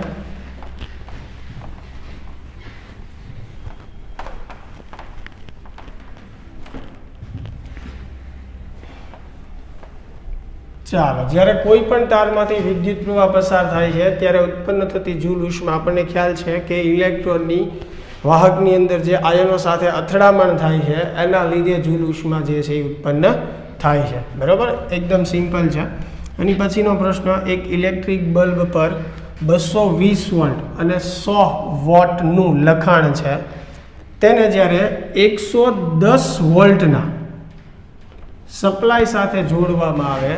ચાલો, જ્યારે કોઈ પણ તારમાંથી વિદ્યુત પ્રવાહ પસાર થાય છે ત્યારે ઉત્પન્ન થતી જૂલ ઉષ્મા આપણને ખ્યાલ છે કે ઇલેક્ટ્રોનની વાહકની અંદર જે આયનો સાથે અથડામણ થાય છે એના લીધે જૂલ ઉષ્મા જે છે એ ઉત્પન્ન થાય છે. બરાબર, એકદમ સિમ્પલ છે. એની પછીનો પ્રશ્ન, એક ઇલેક્ટ્રિક બલ્બ પર 220 વોલ્ટ અને 100 વોટનું લખાણ છે, તેને જ્યારે 110 વોલ્ટના સપ્લાય સાથે જોડવામાં આવે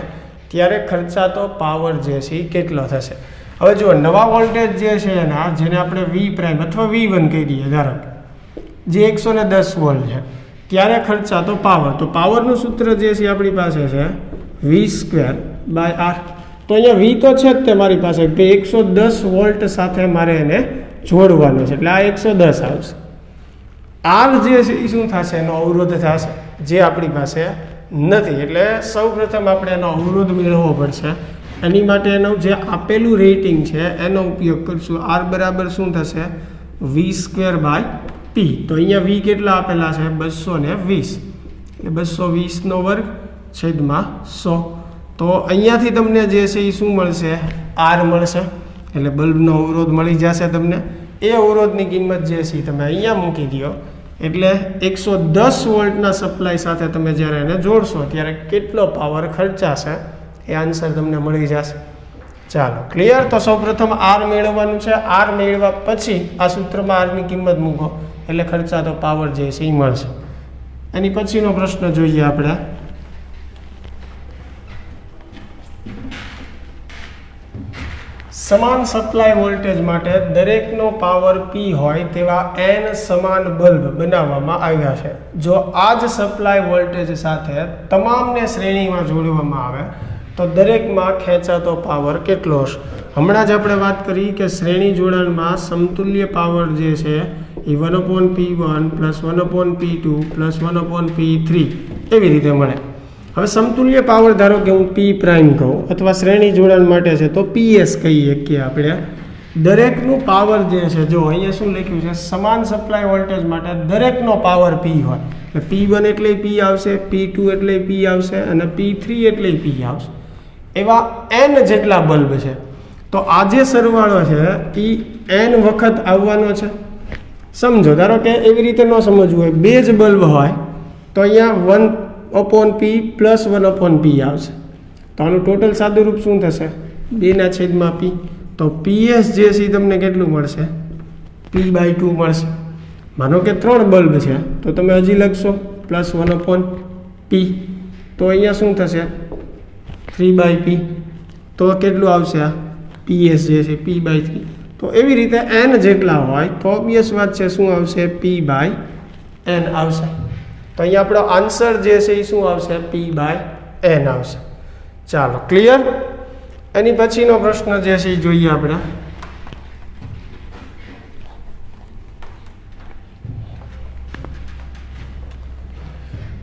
ત્યારે ખર્ચાતો પાવર જે છે એ કેટલો થશે. હવે જો નવા વોલ્ટેજ જે છે એના, જેને આપણે V' અથવા V1 કહી દઈએ, ધારો જે 110 વોલ્ટ છે ત્યારે ખર્ચાતો પાવર. તો પાવરનું સૂત્ર જે છે આપણી પાસે છે V²/R. તો અહીંયા V તો છે જ તે મારી પાસે કે 110 વોલ્ટ સાથે મારે એને જોડવાનું છે એટલે આ 110 આવશે. R જે છે એ શું થશે, એનો અવરોધ થશે જે આપણી પાસે નથી. એટલે સૌ પ્રથમ આપણે એનો અવરોધ મેળવવો પડશે. એની માટે એનું જે આપેલું રેટિંગ છે એનો ઉપયોગ કરશું. R બરાબર શું થશે, V²/P. તો અહીંયા V કેટલા આપેલા છે, 220 એટલે 220 વર્ગ છેદમાં 100. તો અહીંયાથી તમને જે છે એ શું મળશે, R મળશે. એટલે બલ્બનો અવરોધ મળી જશે તમને. એ અવરોધની કિંમત જે છે તમે અહીંયા મૂકી દો એટલે 110 વોલ્ટના સપ્લાય સાથે તમે જ્યારે એને જોડશો ત્યારે કેટલો પાવર ખર્ચાશે એ આન્સર તમને મળી જશે. ચાલો, ક્લિયર. તો સૌપ્રથમ R મેળવવાનું છે. R મેળવ્યા પછી આ સૂત્રમાં Rની કિંમત મૂકો એટલે ખર્ચાતો પાવર જે છે એ મળશે. એની પછીનો પ્રશ્ન જોઈએ આપણે. સમાન સપ્લાય વોલ્ટેજ માટે દરેકનો પાવર P હોય તેવા n સમાન બલ્બ બનાવવામાં આવ્યા છે. જો આ જ સપ્લાય વોલ્ટેજ સાથે તમામને શ્રેણીમાં જોડવામાં આવે તો દરેકમાં ખેંચાતો પાવર કેટલો હશે. હમણાં જ આપણે વાત કરી કે શ્રેણી જોડાણમાં સમતુલ્ય પાવર જે છે એ 1/P1 plus 1/P2 plus 1/P3 એવી રીતે મળે. હવે સમતુલ્ય પાવર ધારો કે હું P' કહું અથવા શ્રેણી જોડાણ માટે છે તો PS કહીએ કે આપણે દરેકનું પાવર જે છે, જો અહીંયા શું લખ્યું છે, સમાન સપ્લાય વોલ્ટેજ માટે દરેકનો પાવર P હોય એટલે P1 એટલે P આવશે, P2 એટલે P આવશે અને P3 એટલે P આવશે. એવા n જેટલા બલ્બ છે તો આ જે સરવાળો છે એ n વખત આવવાનો છે. સમજો, ધારો કે એવી રીતે ન સમજવું હોય, 2 જ બલ્બ હોય તો અહીંયા 1/P પ્લસ 1/P આવશે. તો આનું ટોટલ સાદું રૂપ શું થશે, 2/P. તો PS જે છે તમને કેટલું મળશે, P/2 મળશે. માનો કે 3 બલ્બ છે તો તમે હજી લખશો પ્લસ 1/P. તો અહીંયા શું થશે, 3/P. તો કેટલું આવશે આ PS જે છે P/3. તો એવી રીતે n જેટલા હોય તો ઓબ્વિયસ વાત છે શું આવશે, P/n આવશે. તો અહીંયા આપણો આન્સર જે છે એ શું આવશે, P/n આવશે. ચાલો, ક્લિયર. એની પછીનો પ્રશ્ન જે છે એ જોઈએ આપણે.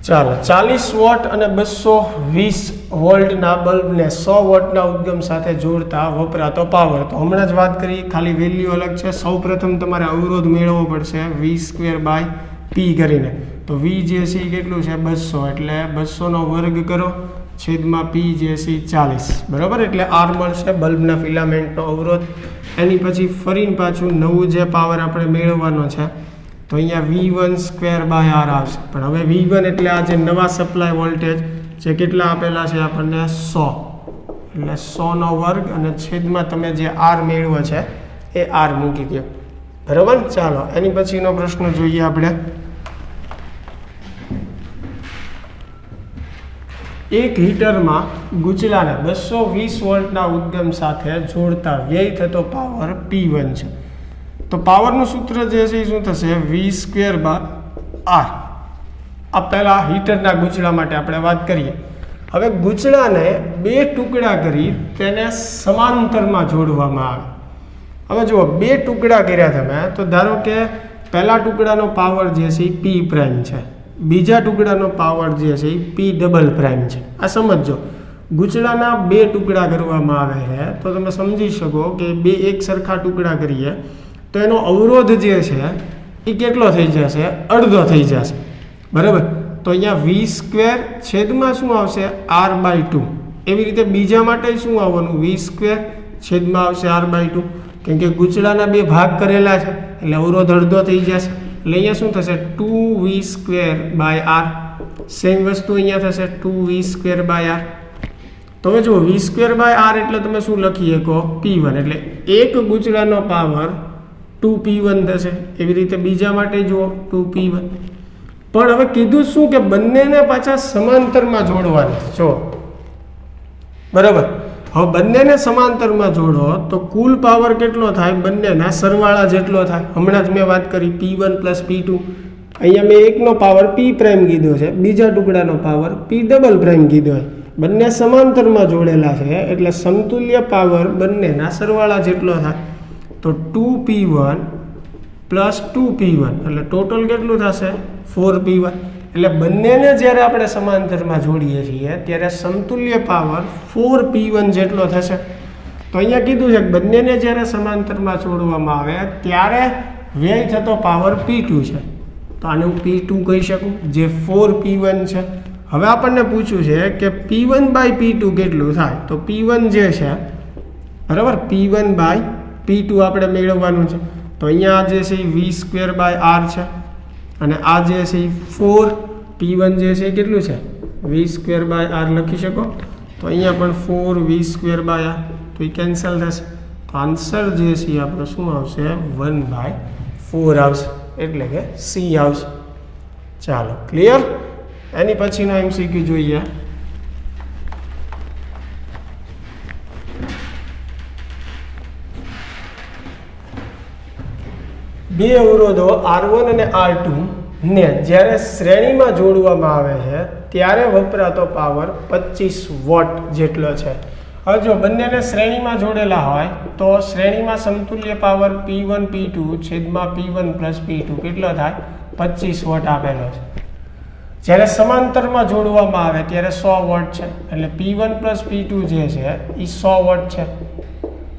ચાલો 40 વોટ અને 220 વોલ્ટના બલ્બને 100 વોટના ઉદ્ગમ સાથે જોડતા વપરાતો પાવર. તો હમણાં જ વાત કરી, ખાલી વેલ્યુ અલગ છે. સૌપ્રથમ તમારે અવરોધ મેળવવો પડશે V²/P કરીને. તો V જે છે એ કેટલું છે 200, એટલે 200નો વર્ગ કરો છેદમાં P જે છે 40, બરાબર. એટલે R મળશે બલ્બના ફિલામેન્ટનો અવરોધ. એની પછી ફરીને પાછું નવું જે પાવર આપણે મેળવવાનો છે તો અહીંયા V1²/R આવશે. પણ હવે V1 એટલે આ જે નવા સપ્લાય વોલ્ટેજ જે કેટલા આપેલા છે આપણને 100, એટલે 100નો વર્ગ અને છેદમાં તમે જે R મેળવો છે એ R મૂકી દો, બરાબર. ચાલો એની પછીનો પ્રશ્ન જોઈએ આપણે. એક હીટરમાં ગુચલાને 220 વોલ્ટના ઉદ્ગમ સાથે જોડતા વ્યય થતો પાવર P1 છે. તો પાવરનું સૂત્ર જે છે એ શું થશે V²/R. આ પહેલાં હીટરના ગુચલા માટે આપણે વાત કરીએ. હવે ગુચલાને 2 ટુકડા કરી તેને સમાંતરમાં જોડવામાં આવે. હવે જુઓ 2 ટુકડા કર્યા તમે, તો ધારો કે પહેલા ટુકડાનો પાવર જે છે એ P પ્રાઇમ છે, બીજા ટુકડાનો પાવર જે છે એ P ડબલ પ્રાઇમ છે. આ સમજો, ગુચલાના 2 ટુકડા કરવામાં આવે છે તો તમે સમજી શકો કે 2 એક સરખા ટુકડા કરીએ તો એનો અવરોધ જે છે એ કેટલો થઈ જશે, અડધો થઈ જશે, બરાબર. તો અહીંયા V² છેદમાં શું આવશે R/2. એવી રીતે બીજા માટે શું આવવાનું V² છેદમાં આવશે R/2, કેમ કે ગુચલાના 2 ભાગ કરેલા છે એટલે અવરોધ અડધો થઈ જશે. એટલે અહીંયા શું થશે 2V²/R. સેમ વસ્તુ અહીંયા થશે 2V²/R. તો હવે જુઓ V²/R એટલે તમે શું લખી શકો P1, એટલે એક ગુચલાનો પાવર 2P1 થશે. એવી રીતે બીજા માટે જુઓ 2P1. પણ હવે કીધું શું કે બંનેને પાછા સમાંતરમાં જોડવાના છો, બરાબર. હવે બંનેને સમાંતરમાં જોડો તો કુલ પાવર કેટલો થાય, બંનેના સરવાળા જેટલો થાય. હમણાં જ મેં વાત કરી P1 + P2. અહીંયા મેં એકનો પાવર P પ્રાઇમ કીધો છે, બીજા ટુકડાનો પાવર P ડબલ પ્રાઇમ કીધો છે. બંને સમાંતરમાં જોડેલા છે એટલે સમતુલ્ય પાવર બંનેના સરવાળા જેટલો થાય. તો 2P1 + 2P1 એટલે ટોટલ કેટલું થશે 4P1. એટલે બંનેને જ્યારે આપણે સમાંતરમાં જોડીએ છીએ ત્યારે સમતુલ્ય પાવર 4P1 જેટલો થશે. તો અહીંયા કીધું છે કે બંનેને જ્યારે સમાંતરમાં જોડવામાં આવે ત્યારે વ્યય થતો પાવર P2 છે. તો આને હું P2 કહી શકું, જે 4P1 છે. હવે આપણને પૂછ્યું છે કે P1/P2 કેટલું થાય. તો P1 જે છે, બરાબર, P1/P2 આપણે મેળવવાનું છે. તો અહીંયા જે છે એ V²/R છે અને આ જે છે એ 4P1 જે છે એ કેટલું છે V²/R લખી શકો. તો અહીંયા પણ 4V²/R, તો એ કેન્સલ થશે. તો આન્સર જે છે એ આપણો શું આવશે 1/4 આવશે, એટલે કે C આવશે. ચાલો ક્લિયર. એની પછીનો MCQ જોઈએ. બે અવરોધો R1 અને R2 ને જ્યારે શ્રેણીમાં જોડવામાં આવે છે ત્યારે વપરાતો પાવર 25 વોટ જેટલો છે. હવે જો બંનેને શ્રેણીમાં જોડેલા હોય તો શ્રેણીમાં સમતુલ્ય પાવર P1 P2 છેદમાં P1 + P2 કેટલો થાય 25 વોટ આપેલો છે. જ્યારે સમાંતરમાં જોડવામાં આવે ત્યારે 100 વોટ છે, એટલે P1 + P2 જે છે એ 100 વોટ છે.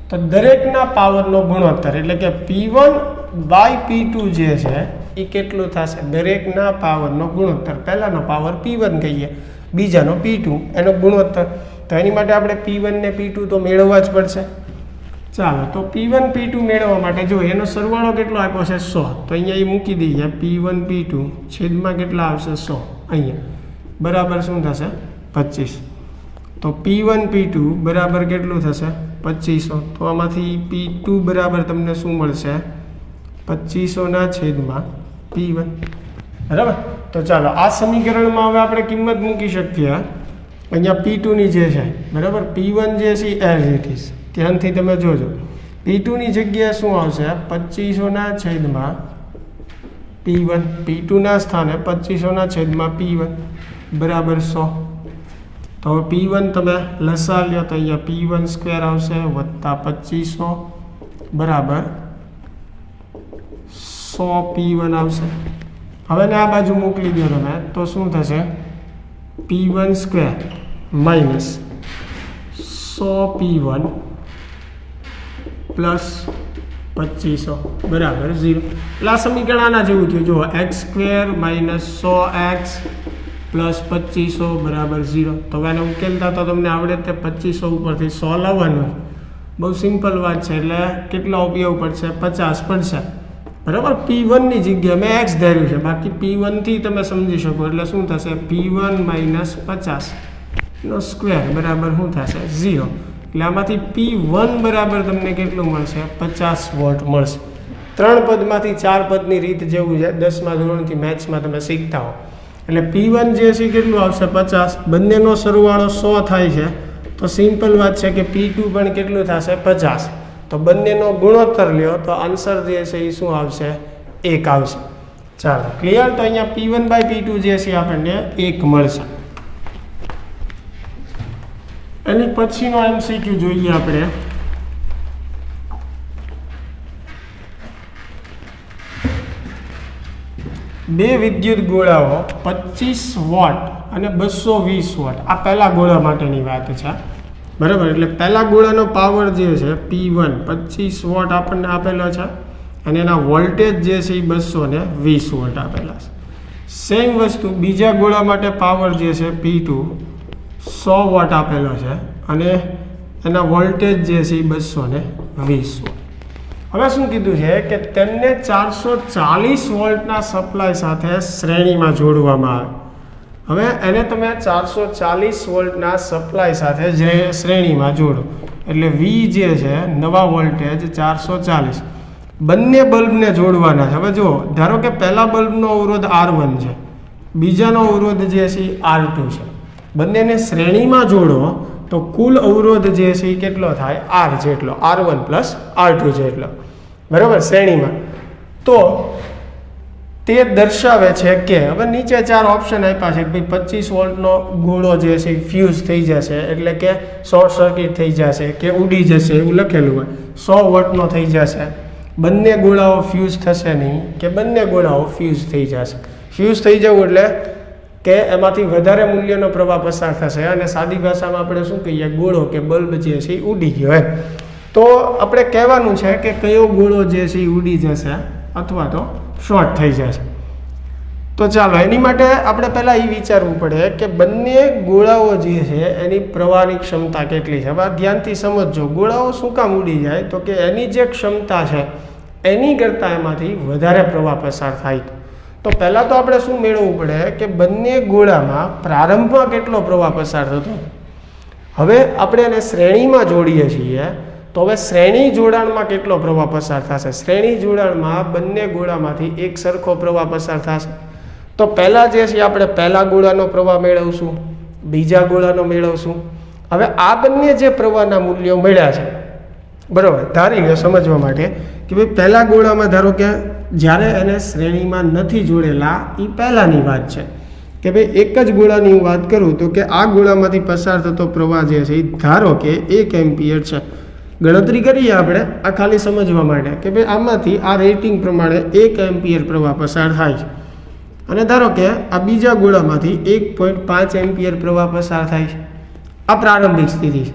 તો દરેકના પાવરનો ગુણોત્તર એટલે કે P1/P2 જે છે એ કેટલું થશે, દરેકના પાવરનો ગુણોત્તર. પહેલાનો પાવર P1 કહીએ, બીજાનો P2, એનો ગુણોત્તર. તો એની માટે આપણે P1 ને P2 તો મેળવવા જ પડશે. ચાલો તો P1 P2 મેળવવા માટે જો એનો સરવાળો કેટલો આપ્યો છે 100, તો અહીંયા એ મૂકી દઈએ P1 P2 છેદમાં કેટલા આવશે 100, અહીંયા બરાબર શું થશે 25. તો P1 P2 બરાબર કેટલું થશે 2500. તો આમાંથી P2 બરાબર તમને શું મળશે 2500 છેદમાં P1, બરાબર. તો ચાલો આ સમીકરણમાં હવે આપણે કિંમત મૂકી શકીએ. અહીંયા P2 ની જે છે, બરાબર, P1 જે છે એઝ ઇટ ઇઝ, ધ્યાનથી તમે જોજો. P2 ની જગ્યાએ શું આવશે 2500 છેદમાં P1, P2 ના સ્થાને 2500 છેદમાં P1 બરાબર 100. તો હવે P1 તમે લસા લ્યો તો અહીંયા P1² આવશે વત્તા 2500 બરાબર 100 P1 આવશે. હવે ને આ બાજુ મોકલી દો તમે તો શું થશે P1 square minus 100 P1 plus 2500 બરાબર 0. એટલે આ સમીકરણ આના જેવું થયું જુઓ x square minus 100x plus 2500 બરાબર 0. તો હવે આને ઉકેલતા તો તમને આવડે તે 2500 ઉપરથી 100 લાવવાનું. બહુ સિમ્પલ વાત છે. એટલે કેટલો ઉપયોગ પડશે 50 પડશે બરાબર. P1ની જગ્યાએ મેં x ધાર્યું છે, બાકી P1થી તમે સમજી શકો. એટલે શું થશે P1 માઇનસ 50 નો સ્ક્વેર બરાબર શું થશે 0. એટલે આમાંથી P1 બરાબર તમને કેટલું મળશે 50 વોટ મળશે. 3 પદમાંથી 4 પદની રીત જેવું છે 10મા ધોરણથી મેથ્સમાં તમે શીખતા હો. એટલે P1 જે છે કેટલું આવશે 50. બંનેનો સરવાળો 100 થાય છે તો સિમ્પલ વાત છે કે P2 પણ કેટલું થશે 50. તો બંનેનો ગુણોત્તર લ્યો તો આન્સર જે છે એ શું આવશે 1 આવશે. ચાલો ક્લિયર. તો અહીંયા P1/P2 જે છે આપણને 1 મળશે. એની પછીનો MCQ જોઈએ આપણે. બે વિદ્યુત ગોળાઓ 25 વોટ અને 220 વોટ. આ પહેલા ગોળા માટેની વાત છે બરાબર. એટલે પહેલા ગોળાનો પાવર જે છે P1 25 વોટ આપણને આપેલો છે અને એના વોલ્ટેજ જે છે એ 220 વોટ આપેલા છે. સેમ વસ્તુ બીજા ગોળા માટે પાવર જે છે P2 100 વોટ આપેલો છે અને એના વોલ્ટેજ જે છે એ 220 વોટ. હવે શું કીધું છે કે તેમને 440 વોલ્ટના સપ્લાય સાથે શ્રેણીમાં જોડવામાં આવે. હવે એને તમે 440 વોલ્ટના સપ્લાય સાથે શ્રેણીમાં જોડો એટલે V જે છે નવા વોલ્ટેજ 440 બંને બલ્બને જોડવાના છે. હવે જુઓ ધારો કે પહેલા બલ્બનો અવરોધ R1 છે, બીજાનો અવરોધ જે છે R2 છે. બંનેને શ્રેણીમાં જોડો તો કુલ અવરોધ જે છે એ કેટલો થાય R જેટલો, R1 પ્લસ R2 જેટલો બરાબર શ્રેણીમાં. તો તે દર્શાવે છે કે હવે નીચે 4 ઓપ્શન આપ્યા છે કે ભાઈ 25 વોલ્ટનો ગોળો જે છે ફ્યુઝ થઈ જશે એટલે કે શોર્ટ સર્કિટ થઈ જશે કે ઉડી જશે એવું લખેલું હોય. 100 વોટનો થઈ જશે, બંને ગોળાઓ ફ્યુઝ થશે નહીં કે બંને ગોળાઓ ફ્યુઝ થઈ જશે. ફ્યુઝ થઈ જવું એટલે કે એમાંથી વધારે મૂલ્યનો પ્રવાહ પસાર થશે અને સાદી ભાષામાં આપણે શું કહીએ ગોળો કે બલ્બ જે છે એ ઉડી ગયો હોય. તો આપણે કહેવાનું છે કે કયો ગોળો જે છે એ ઉડી જશે અથવા તો શોર્ટ થઈ જશે. તો ચાલો એની માટે આપણે પહેલાં એ વિચારવું પડે કે બંને ગોળાઓ જે છે એની પ્રવાહની ક્ષમતા કેટલી છે. હવે ધ્યાનથી સમજજો ગોળાઓ શું કામ ઉડી જાય તો કે એની જે ક્ષમતા છે એની કરતાં એમાંથી વધારે પ્રવાહ પસાર થાય. તો પહેલાં તો આપણે શું મેળવવું પડે કે બંને ગોળામાં પ્રારંભમાં કેટલો પ્રવાહ પસાર થતો. હવે આપણે એને શ્રેણીમાં જોડીએ છીએ તો હવે શ્રેણી જોડાણમાં કેટલો પ્રવાહ પસાર થશે. શ્રેણી જોડાણમાં બંને ગોળામાંથી એક સરખો પ્રવાહ પસાર થશે. તો પહેલાં જે છે આપણે પહેલા ગોળાનો પ્રવાહ મેળવશું, બીજા ગોળાનો મેળવશું. હવે આ બંને જે પ્રવાહના મૂલ્યો મળ્યા છે બરાબર ધારી લો સમજવા માટે કે ભાઈ પહેલા ગોળામાં ધારો કે જ્યારે એને શ્રેણીમાં નથી જોડેલા એ પહેલાંની વાત છે કે ભાઈ એક જ ગોળાની હું વાત કરું તો કે આ ગોળામાંથી પસાર થતો પ્રવાહ જે છે એ ધારો કે 1 એમ્પિયર છે. ગણતરી કરીએ આપણે આ ખાલી સમજવા માટે કે ભાઈ આમાંથી આ રેટિંગ પ્રમાણે 1 એમ્પિયર પ્રવાહ પસાર થાય છે અને ધારો કે આ બીજા ગોળામાંથી 1.5 એમ્પિયર પ્રવાહ પસાર થાય છે. આ પ્રારંભિક સ્થિતિ છે.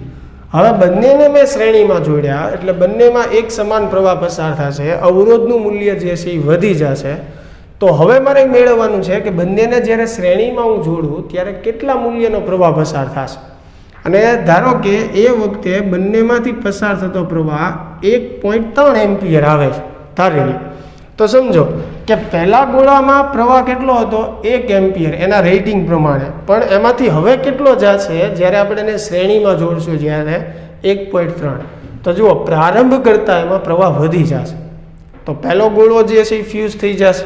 હવે બંનેને મેં શ્રેણીમાં જોડ્યા એટલે બંનેમાં એક સમાન પ્રવાહ પસાર થશે, અવરોધનું મૂલ્ય જે છે એ વધી જશે. તો હવે મારે મેળવવાનું છે કે બંનેને જ્યારે શ્રેણીમાં હું જોડું ત્યારે કેટલા મૂલ્યનો પ્રવાહ પસાર થશે. અને ધારો કે એ વખતે બંનેમાંથી પસાર થતો પ્રવાહ 1.3 એમ્પિયર આવે છે ધારી લો. તો સમજો કે પહેલા ગોળામાં પ્રવાહ કેટલો હતો 1 એમ્પિયર એના રેટિંગ પ્રમાણે, પણ એમાંથી હવે કેટલો જશે જ્યારે આપણે એને શ્રેણીમાં જોડશું જ્યારે 1.3. તો જુઓ પ્રારંભ કરતાં એમાં પ્રવાહ વધી જશે. તો પહેલો ગોળો જે છે એ ફ્યુઝ થઈ જશે,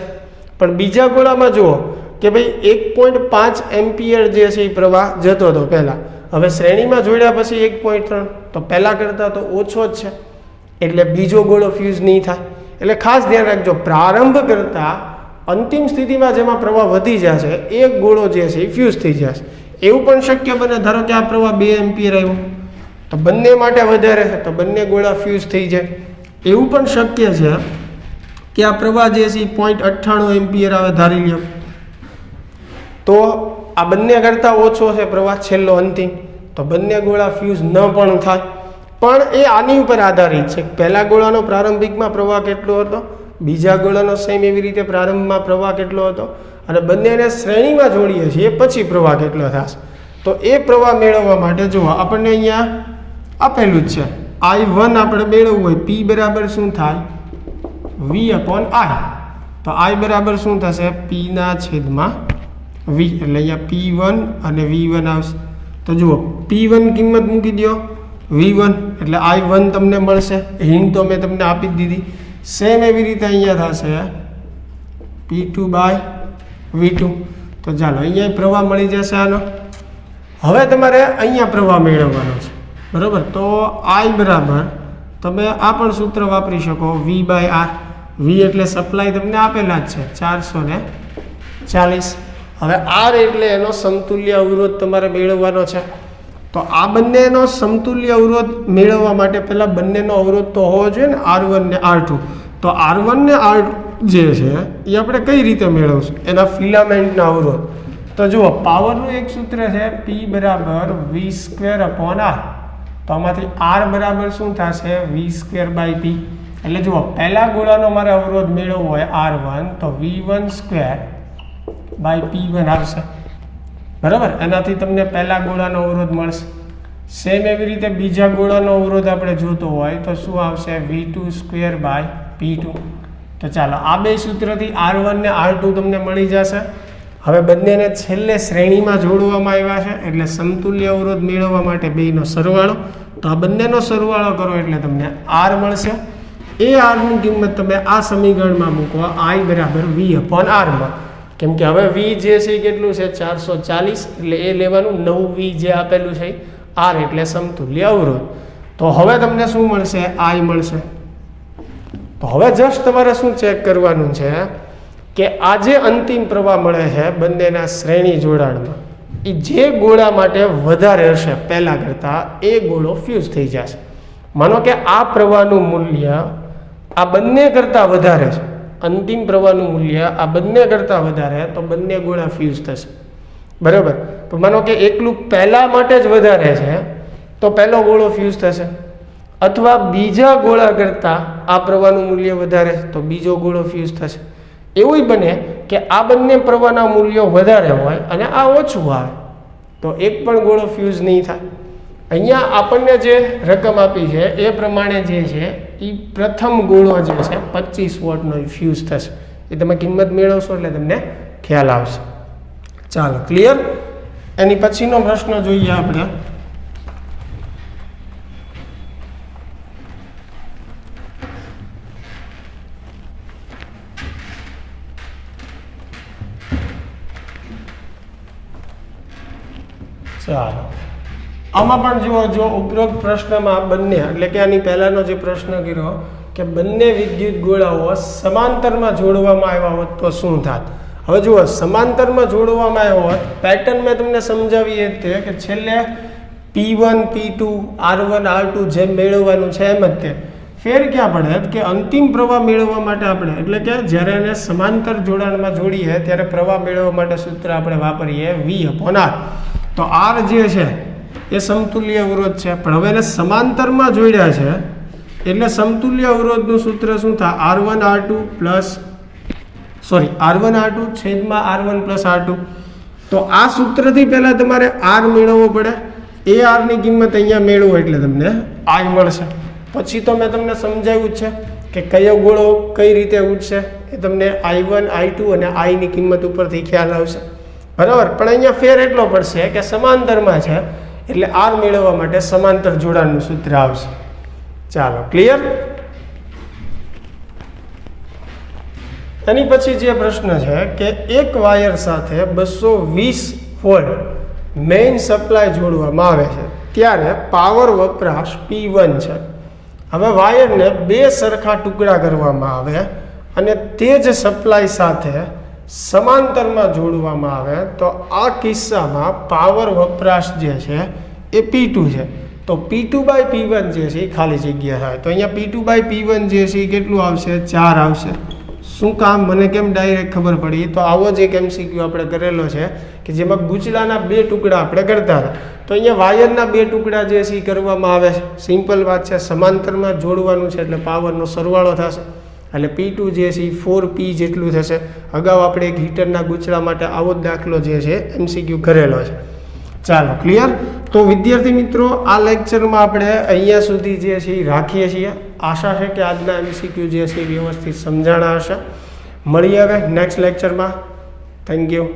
પણ બીજા ગોળામાં જુઓ કે ભાઈ 1.5 એમ્પિયર જે છે એ પ્રવાહ જતો હતો પહેલાં. હવે શ્રેણીમાં જોડ્યા પછી 1.3 તો પહેલાં કરતાં તો ઓછો જ છે એટલે બીજો ગોળો ફ્યુઝ નહીં થાય. એટલે ખાસ ધ્યાન રાખજો પ્રારંભ કરતાં અંતિમ સ્થિતિમાં જેમાં પ્રવાહ વધી જશે એક ગોળો જે છે એ ફ્યુઝ થઈ જશે. એવું પણ શક્ય બને ધારો કે આ પ્રવાહ 2 એમ્પિયર આવ્યો તો બંને માટે વધારે છે તો બંને ગોળા ફ્યુઝ થઈ જાય. એવું પણ શક્ય છે કે આ પ્રવાહ જે છે એ 0.98 એમ્પિયર આવે ધારી લ્યો, તો આ બંને કરતાં ઓછો છે પ્રવાહ છેલ્લો અંતિમ, તો બંને ગોળા ફ્યુઝ ન પણ થાય. પણ એ આની ઉપર આધારિત છે. પહેલા ગોળાનો પ્રારંભિકમાં પ્રવાહ કેટલો હતો, બીજા ગોળાનો સેમ એવી રીતે પ્રારંભમાં પ્રવાહ કેટલો હતો, અને બંનેને શ્રેણીમાં જોડીએ છીએ પછી પ્રવાહ કેટલો થશે. તો એ પ્રવાહ મેળવવા માટે જુઓ આપણને અહીંયા આપેલું જ છે I1 આપણે મેળવવું હોય, P બરાબર શું થાય V/I. તો I બરાબર શું થશે P/V, એટલે અહીંયા P1 અને V1 આવશે. તો જુઓ P1 કિંમત મૂકી દો, V1 એટલે I1 તમને મળશે. હિન્ટ તો મેં તમને આપી જ દીધી. સેમ એવી રીતે અહીંયા થશે P2/V2. તો ચાલો અહીંયા પ્રવાહ મળી જશે આનો. હવે તમારે અહીંયા પ્રવાહ મેળવવાનો છે, બરાબર. તો I બરાબર તમે આ પણ સૂત્ર વાપરી શકો, V/R. V એટલે સપ્લાય તમને આપેલા જ છે 440. હવે R એટલે એનો સમતુલ્ય અવરોધ તમારે મેળવવાનો છે. તો આ બંનેનો સમતુલ્ય અવરોધ મેળવવા માટે પહેલાં બંનેનો અવરોધ તો હોવો જોઈએ ને, R1 ને R2. તો R1 ને R2 જે છે એ આપણે કઈ રીતે મેળવશું, એના ફિલામેન્ટના અવરોધ. તો જુઓ પાવરનું એક સૂત્ર છે P બરાબર V²/R. તો આમાંથી R બરાબર શું થશે V²/P. એટલે જુઓ પહેલા ગોળાનો મારે અવરોધ મેળવવો હોય R1, તો V1²/P1 આવશે, બરાબર. એનાથી તમને પહેલા ગોળાનો અવરોધ મળશે. સેમ એવી રીતે બીજા ગોળાનો અવરોધ આપણે જોતો હોય તો શું આવશે V2²/P2. તો ચાલો આ બે સૂત્રથી R1 ને R2 તમને મળી જશે. હવે બંનેને છેલ્લે શ્રેણીમાં જોડવામાં આવ્યા છે, એટલે સમતુલ્ય અવરોધ મેળવવા માટે બેનો સરવાળો. તો આ બંનેનો સરવાળો કરો એટલે તમને R મળશે. એ Rની કિંમત તમે આ સમીકરણમાં મૂકો, I બરાબર V/R માં. કેમ કે હવે V જે છે એ કેટલું છે 440, એટલે એ લેવાનું. નવું V જે આપેલું છે R એટલે સમતુલ્ય અવરોધ. તો હવે તમને શું મળશે, I મળશે. તો હવે જસ્ટ તમારે શું ચેક કરવાનું છે કે આ જે અંતિમ પ્રવાહ મળે છે બંનેના શ્રેણી જોડાણમાં, એ જે ગોળા માટે વધારે હશે પહેલા કરતાં, એ ગોળો ફ્યુઝ થઈ જશે. માનો કે આ પ્રવાહનું મૂલ્ય આ બંને કરતાં વધારે છે, અંતિમ પ્રવાહનું મૂલ્ય આ બંને કરતાં વધારે, તો બંને ગોળા ફ્યુઝ થશે, બરાબર. તો માનો કે એકલું પહેલા માટે જ વધારે છે તો પહેલો ગોળો ફ્યુઝ થશે, અથવા બીજા ગોળા કરતાં આ પ્રવાહનું મૂલ્ય વધારે તો બીજો ગોળો ફ્યુઝ થશે. એવું બને કે આ બંને પ્રવાહના મૂલ્યો વધારે હોય અને આ ઓછું આવે તો એક પણ ગોળો ફ્યુઝ નહીં થાય. અહીંયા આપણને જે રકમ આપી છે એ પ્રમાણે જે છે એ પ્રથમ ગોળો જે છે 25 વોટનો ફ્યુઝ થશે. એ તમે કિંમત મેળવશો એટલે તમને ખ્યાલ આવશે. ચાલો ક્લિયર. એની પછીનો પ્રશ્ન જોઈએ આપણે. ચાલો આમાં પણ જુઓ, જો ઉપરોક્ત પ્રશ્નમાં બંને, એટલે કે આની પહેલાનો જે પ્રશ્ન કર્યો કે બંને વિદ્યુત ગોળાઓ સમાંતરમાં જોડવામાં આવ્યા હોત તો શું થાત. હવે જુઓ સમાંતરમાં જોડવામાં આવ્યા હોત, પેટર્ન મેં તમને સમજાવી એ તે કે છેલ્લે P1 P2 R1 R2 જેમ મેળવવાનું છે એમ જ તે ફેર ક્યાં પડે કે અંતિમ પ્રવાહ મેળવવા માટે આપણે, એટલે કે જ્યારે એને સમાંતર જોડાણમાં જોડીએ ત્યારે પ્રવાહ મેળવવા માટે સૂત્ર આપણે વાપરીએ V/R. તો R જે છે એ સમતુલ્ય અવરોધ છે, પણ હવે એને સમાંતરમાં જોડ્યા છે એટલે સમતુલ્ય અવરોધનું સૂત્ર શું થાય R1 R2 છેદમાં R1 + R2. તો આ સૂત્રથી પહેલાં તમારે R મેળવવો પડે. એ Rની કિંમત અહીંયા મેળવો એટલે તમને I મળશે. પછી તો મેં તમને સમજાવ્યું છે કે કયો ગોળો કઈ રીતે ઉઠશે, એ તમને I1 I2 અને Iની કિંમત ઉપરથી ખ્યાલ આવશે, બરાબર. પણ અહીંયા ફેર એટલો પડશે કે સમાંતરમાં છે એટલે R મેળવવા માટે સમાંતર જોડાણનું સૂત્ર આવશે. ચાલો ક્લિયર. એની પછી જે પ્રશ્ન છે કે એક વાયર સાથે 220 વોલ્ટ મેઇન સપ્લાય જોડવામાં આવે છે ત્યારે પાવર વપરાશ P1 છે. હવે વાયરને બે સરખા ટુકડા કરવામાં આવે અને તે જ સપ્લાય સાથે સમાંતરમાં જોડવામાં આવે તો આ કિસ્સામાં પાવર વપરાશ જે છે એ P2 છે. તો P2/P1 જે છે એ ખાલી જગ્યા થાય. તો અહીંયા P2/P1 જે છે એ કેટલું આવશે 4 આવશે, શું કામ મને કેમ ડાયરેક્ટ ખબર પડી? તો આવો જ એક MCQ આપણે કરેલો છે કે જેમાં ગુચલાના 2 ટુકડા આપણે કરતા હતા. તો અહીંયા વાયરના 2 ટુકડા જે છે એ કરવામાં આવે છે. સિમ્પલ વાત છે, સમાંતરમાં જોડવાનું છે એટલે પાવરનો સરવાળો થશે. એટલે P2 જે છે એ 4P જેટલું થશે. અગાઉ આપણે એક હીટરના ગુચલા માટે આવો જ દાખલો જે છે MCQ કરેલો છે. ચાલો, ક્લિયર? તો વિદ્યાર્થી મિત્રો, આ લેક્ચરમાં આપણે અહીંયા સુધી જે છે એ રાખીએ છીએ. આશા છે કે આજના MCQ જે છે એ વ્યવસ્થિત સમજાણા હશે. મળીએ હવે નેક્સ્ટ લેક્ચરમાં. Thank you.